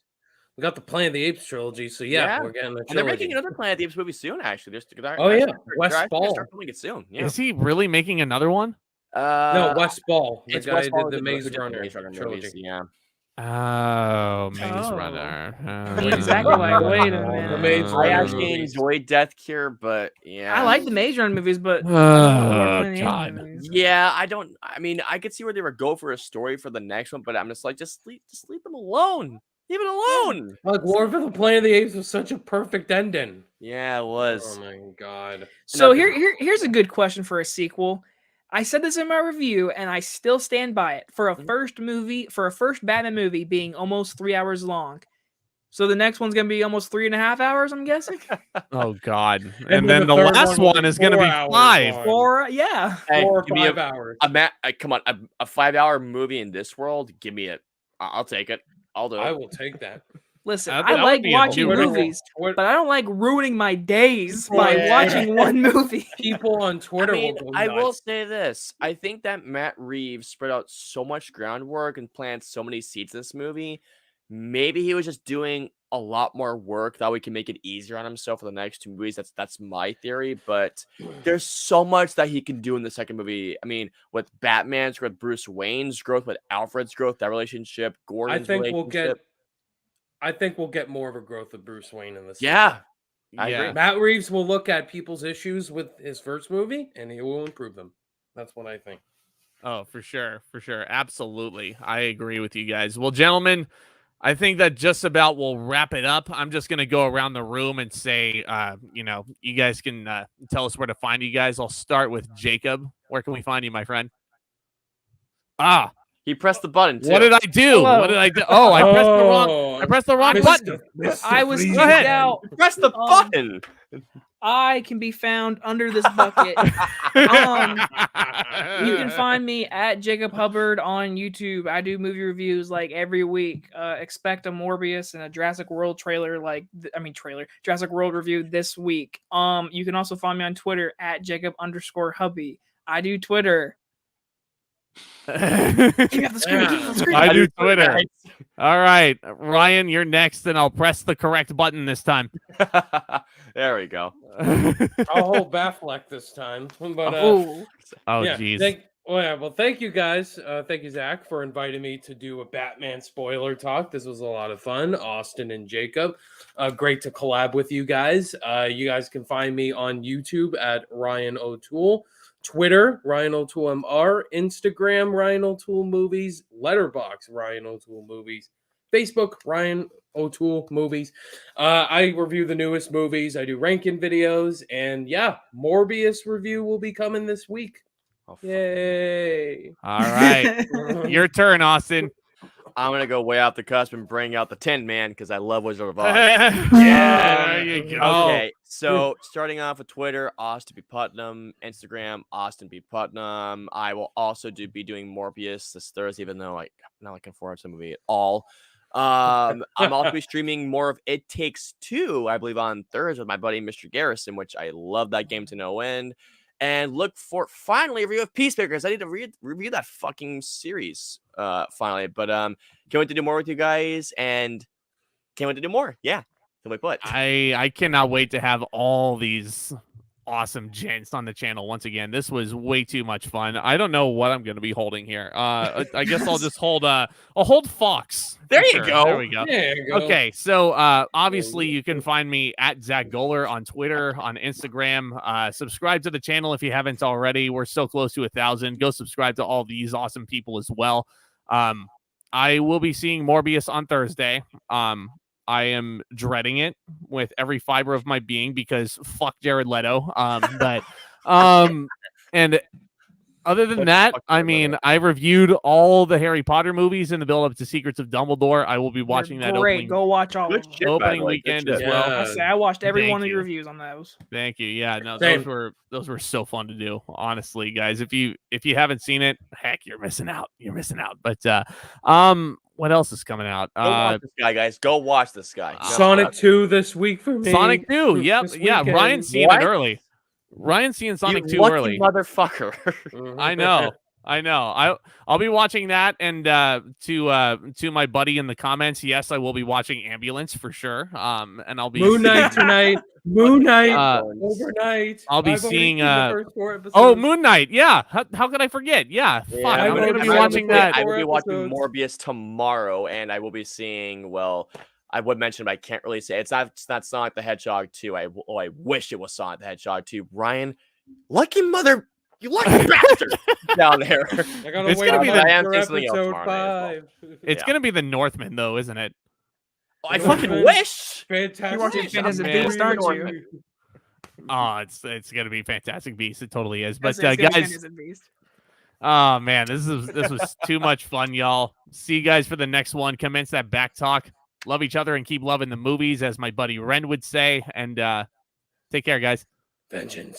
We got the Planet of the Apes trilogy, so yeah, Yeah. we're getting a And they're trilogy. making another Planet of the Apes movie soon. Actually, Oh, yeah, Wes they're actually gonna Ball. start filming it soon. Yeah. is he really making another one? No, Wes Ball, the it's guy Wes who Ball did the who Maze did the Runner Maze Runner trilogy. movies, yeah. Oh, Maze Oh. Runner. Exactly, like, wait a The minute. Maze I Runner actually movies. enjoyed Death Cure, but yeah, I like the Maze Runner movies, but I Oh, don't like the God. movies. Yeah, I mean, I could see where they were go for a story for the next one, but I'm just like, just leave them alone. Leave it alone. Like War for the Planet of the Apes was such a perfect ending. Yeah, it was. Oh my god. So Another- here's a good question for a sequel. I said this in my review, and I still stand by it. For a first Batman movie being almost 3 hours long, so the next one's gonna be almost 3.5 hours. I'm guessing. Oh, God. And And then then the the third last one will one be is going to 4 be hours 5. long. Or yeah. Hey, 4 or give me 5 hours. come on, a 5-hour movie in this world. Give me it. I'll take it. I'll do it. I will take that. Listen, That I would like be a watching new one. movies, but I don't like ruining my days by Yeah. watching one movie. People on Twitter will go I will nuts. say this. I think that Matt Reeves spread out so much groundwork and planted so many seeds in this movie. Maybe he was just doing a lot more work that we can make it easier on himself for the next 2 movies. That's my theory, but there's so much that he can do in the second movie. I mean, with Batman's growth, Bruce Wayne's growth, with Alfred's growth, that relationship, I Gordon's think relationship. we'll get more of a growth of Bruce Wayne in this. Yeah, I Yeah. agree. Matt Reeves will look at people's issues with his first movie and he will improve them. That's what I think. Oh, for sure. For sure. Absolutely. I agree with you guys. Well, gentlemen, I think that just about will wrap it up. I'm just going to go around the room and say, you guys can tell us where to find you guys. I'll start with Jacob. Where can we find you, my friend? Ah, He pressed the button too. what did I do? Hello. What did I do? Oh, I pressed the wrong button. I was Mr. kicked ahead. out. Press the button. I can be found under this bucket. You can find me at Jacob Hubbard on YouTube. I do movie reviews like every week. Expect a Morbius and a Jurassic World trailer, Jurassic World review this week. You can also find me on Twitter at Jacob_Hubby. I do Twitter. Keep it off the screen. Keep it off the screen. I do Twitter. All right, Ryan, you're next, and I'll press the correct button this time. There we go. I'll hold Batfleck this time. But Oh, Oh, yeah, jeez. thank you guys. Thank you, Zach, for inviting me to do a Batman spoiler talk. This was a lot of fun. Austin and Jacob, great to collab with you guys. You guys can find me on YouTube at Ryan O'Toole, Twitter Ryan O'Toole MR, Instagram Ryan O'Toole Movies, Letterboxd Ryan O'Toole Movies, Facebook Ryan O'Toole Movies. I review the newest movies. I do ranking videos, and yeah, Morbius review will be coming this week. Oh, fuck. Yay! All right, your turn, Austin. I'm gonna go way off the cusp and bring out the Tin Man because I love Wizard of Oz. Yeah, there you go. Okay, so starting off with Twitter, Austin P. Putnam, Instagram, Austin P. Putnam. I will also be doing Morbius this Thursday, even though I'm not looking forward to the movie at all. I'm also be streaming more of It Takes Two, I believe, on Thursday with my buddy Mr. Garrison, which I love that game to no end. And look for finally a review of Peacemakers. I need to review that fucking series finally. But can't wait to do more with you guys, and can't wait to do more. Yeah, simply put. I cannot wait to have all these awesome gents on the channel once again. This was way too much fun. I don't know what I'm going to be holding here. I guess I'll just hold I'll hold Fox. There for you sure. go. There we go. There you go. Okay, so obviously you can find me at Zack Goller on Twitter, on Instagram. Subscribe to the channel if you haven't already. We're so close to 1,000. Go subscribe to all these awesome people as well. I will be seeing Morbius on Thursday. I am dreading it with every fiber of my being because fuck Jared Leto. And other than that, I mean, I reviewed all the Harry Potter movies in the build up to Secrets of Dumbledore. I will be watching that great. opening, Go watch all Good of shit, them. by the opening way. Good weekend shit. as well. Yeah. I watched every Thank one of your you. reviews on those. Thank you. Yeah, no, Same. those were so fun to do. Honestly, guys, if you haven't seen it, heck, you're missing out. You're missing out. But what else is coming out? Go watch this guy, guys. Go watch this guy. Sonic 2 this week for me. Sonic 2. Yep. This Yeah. weekend. Ryan's seeing What? it early. Ryan's seeing Sonic 2 lucky early. motherfucker. Mhm. I know. I know. I'll be watching that, and to my buddy in the comments, yes, I will be watching Ambulance for sure. And I'll be Moon Knight tonight. Moon Knight overnight. I'll be I've already seeing seen the first 4 episodes. Oh, Moon Knight. Yeah. How could I forget? Yeah. Fuck. I'm I've going to be already watching seen the that. I will be watching episodes. Morbius tomorrow, and I will be seeing. Well, I would mention, but I can't really say it's not Sonic the Hedgehog 2. I wish it was Sonic the Hedgehog 2. Brian, lucky mother, you lucky bastard down there. I gotta It's wait gonna be for the- I am seeing something else episode tomorrow night 5. It's going to be the Northman, though, isn't it? I fucking wish. Fantastic. watching Fantastic Man. Beasts, aren't you? Oh, it's going to be Fantastic Beasts. It totally is. But It's gonna be guys, Fantastic Beasts. oh man, this was too much fun, y'all. See you guys for the next one. Commence that back talk. Love each other and keep loving the movies, as my buddy Ren would say. And take care, guys. Vengeance.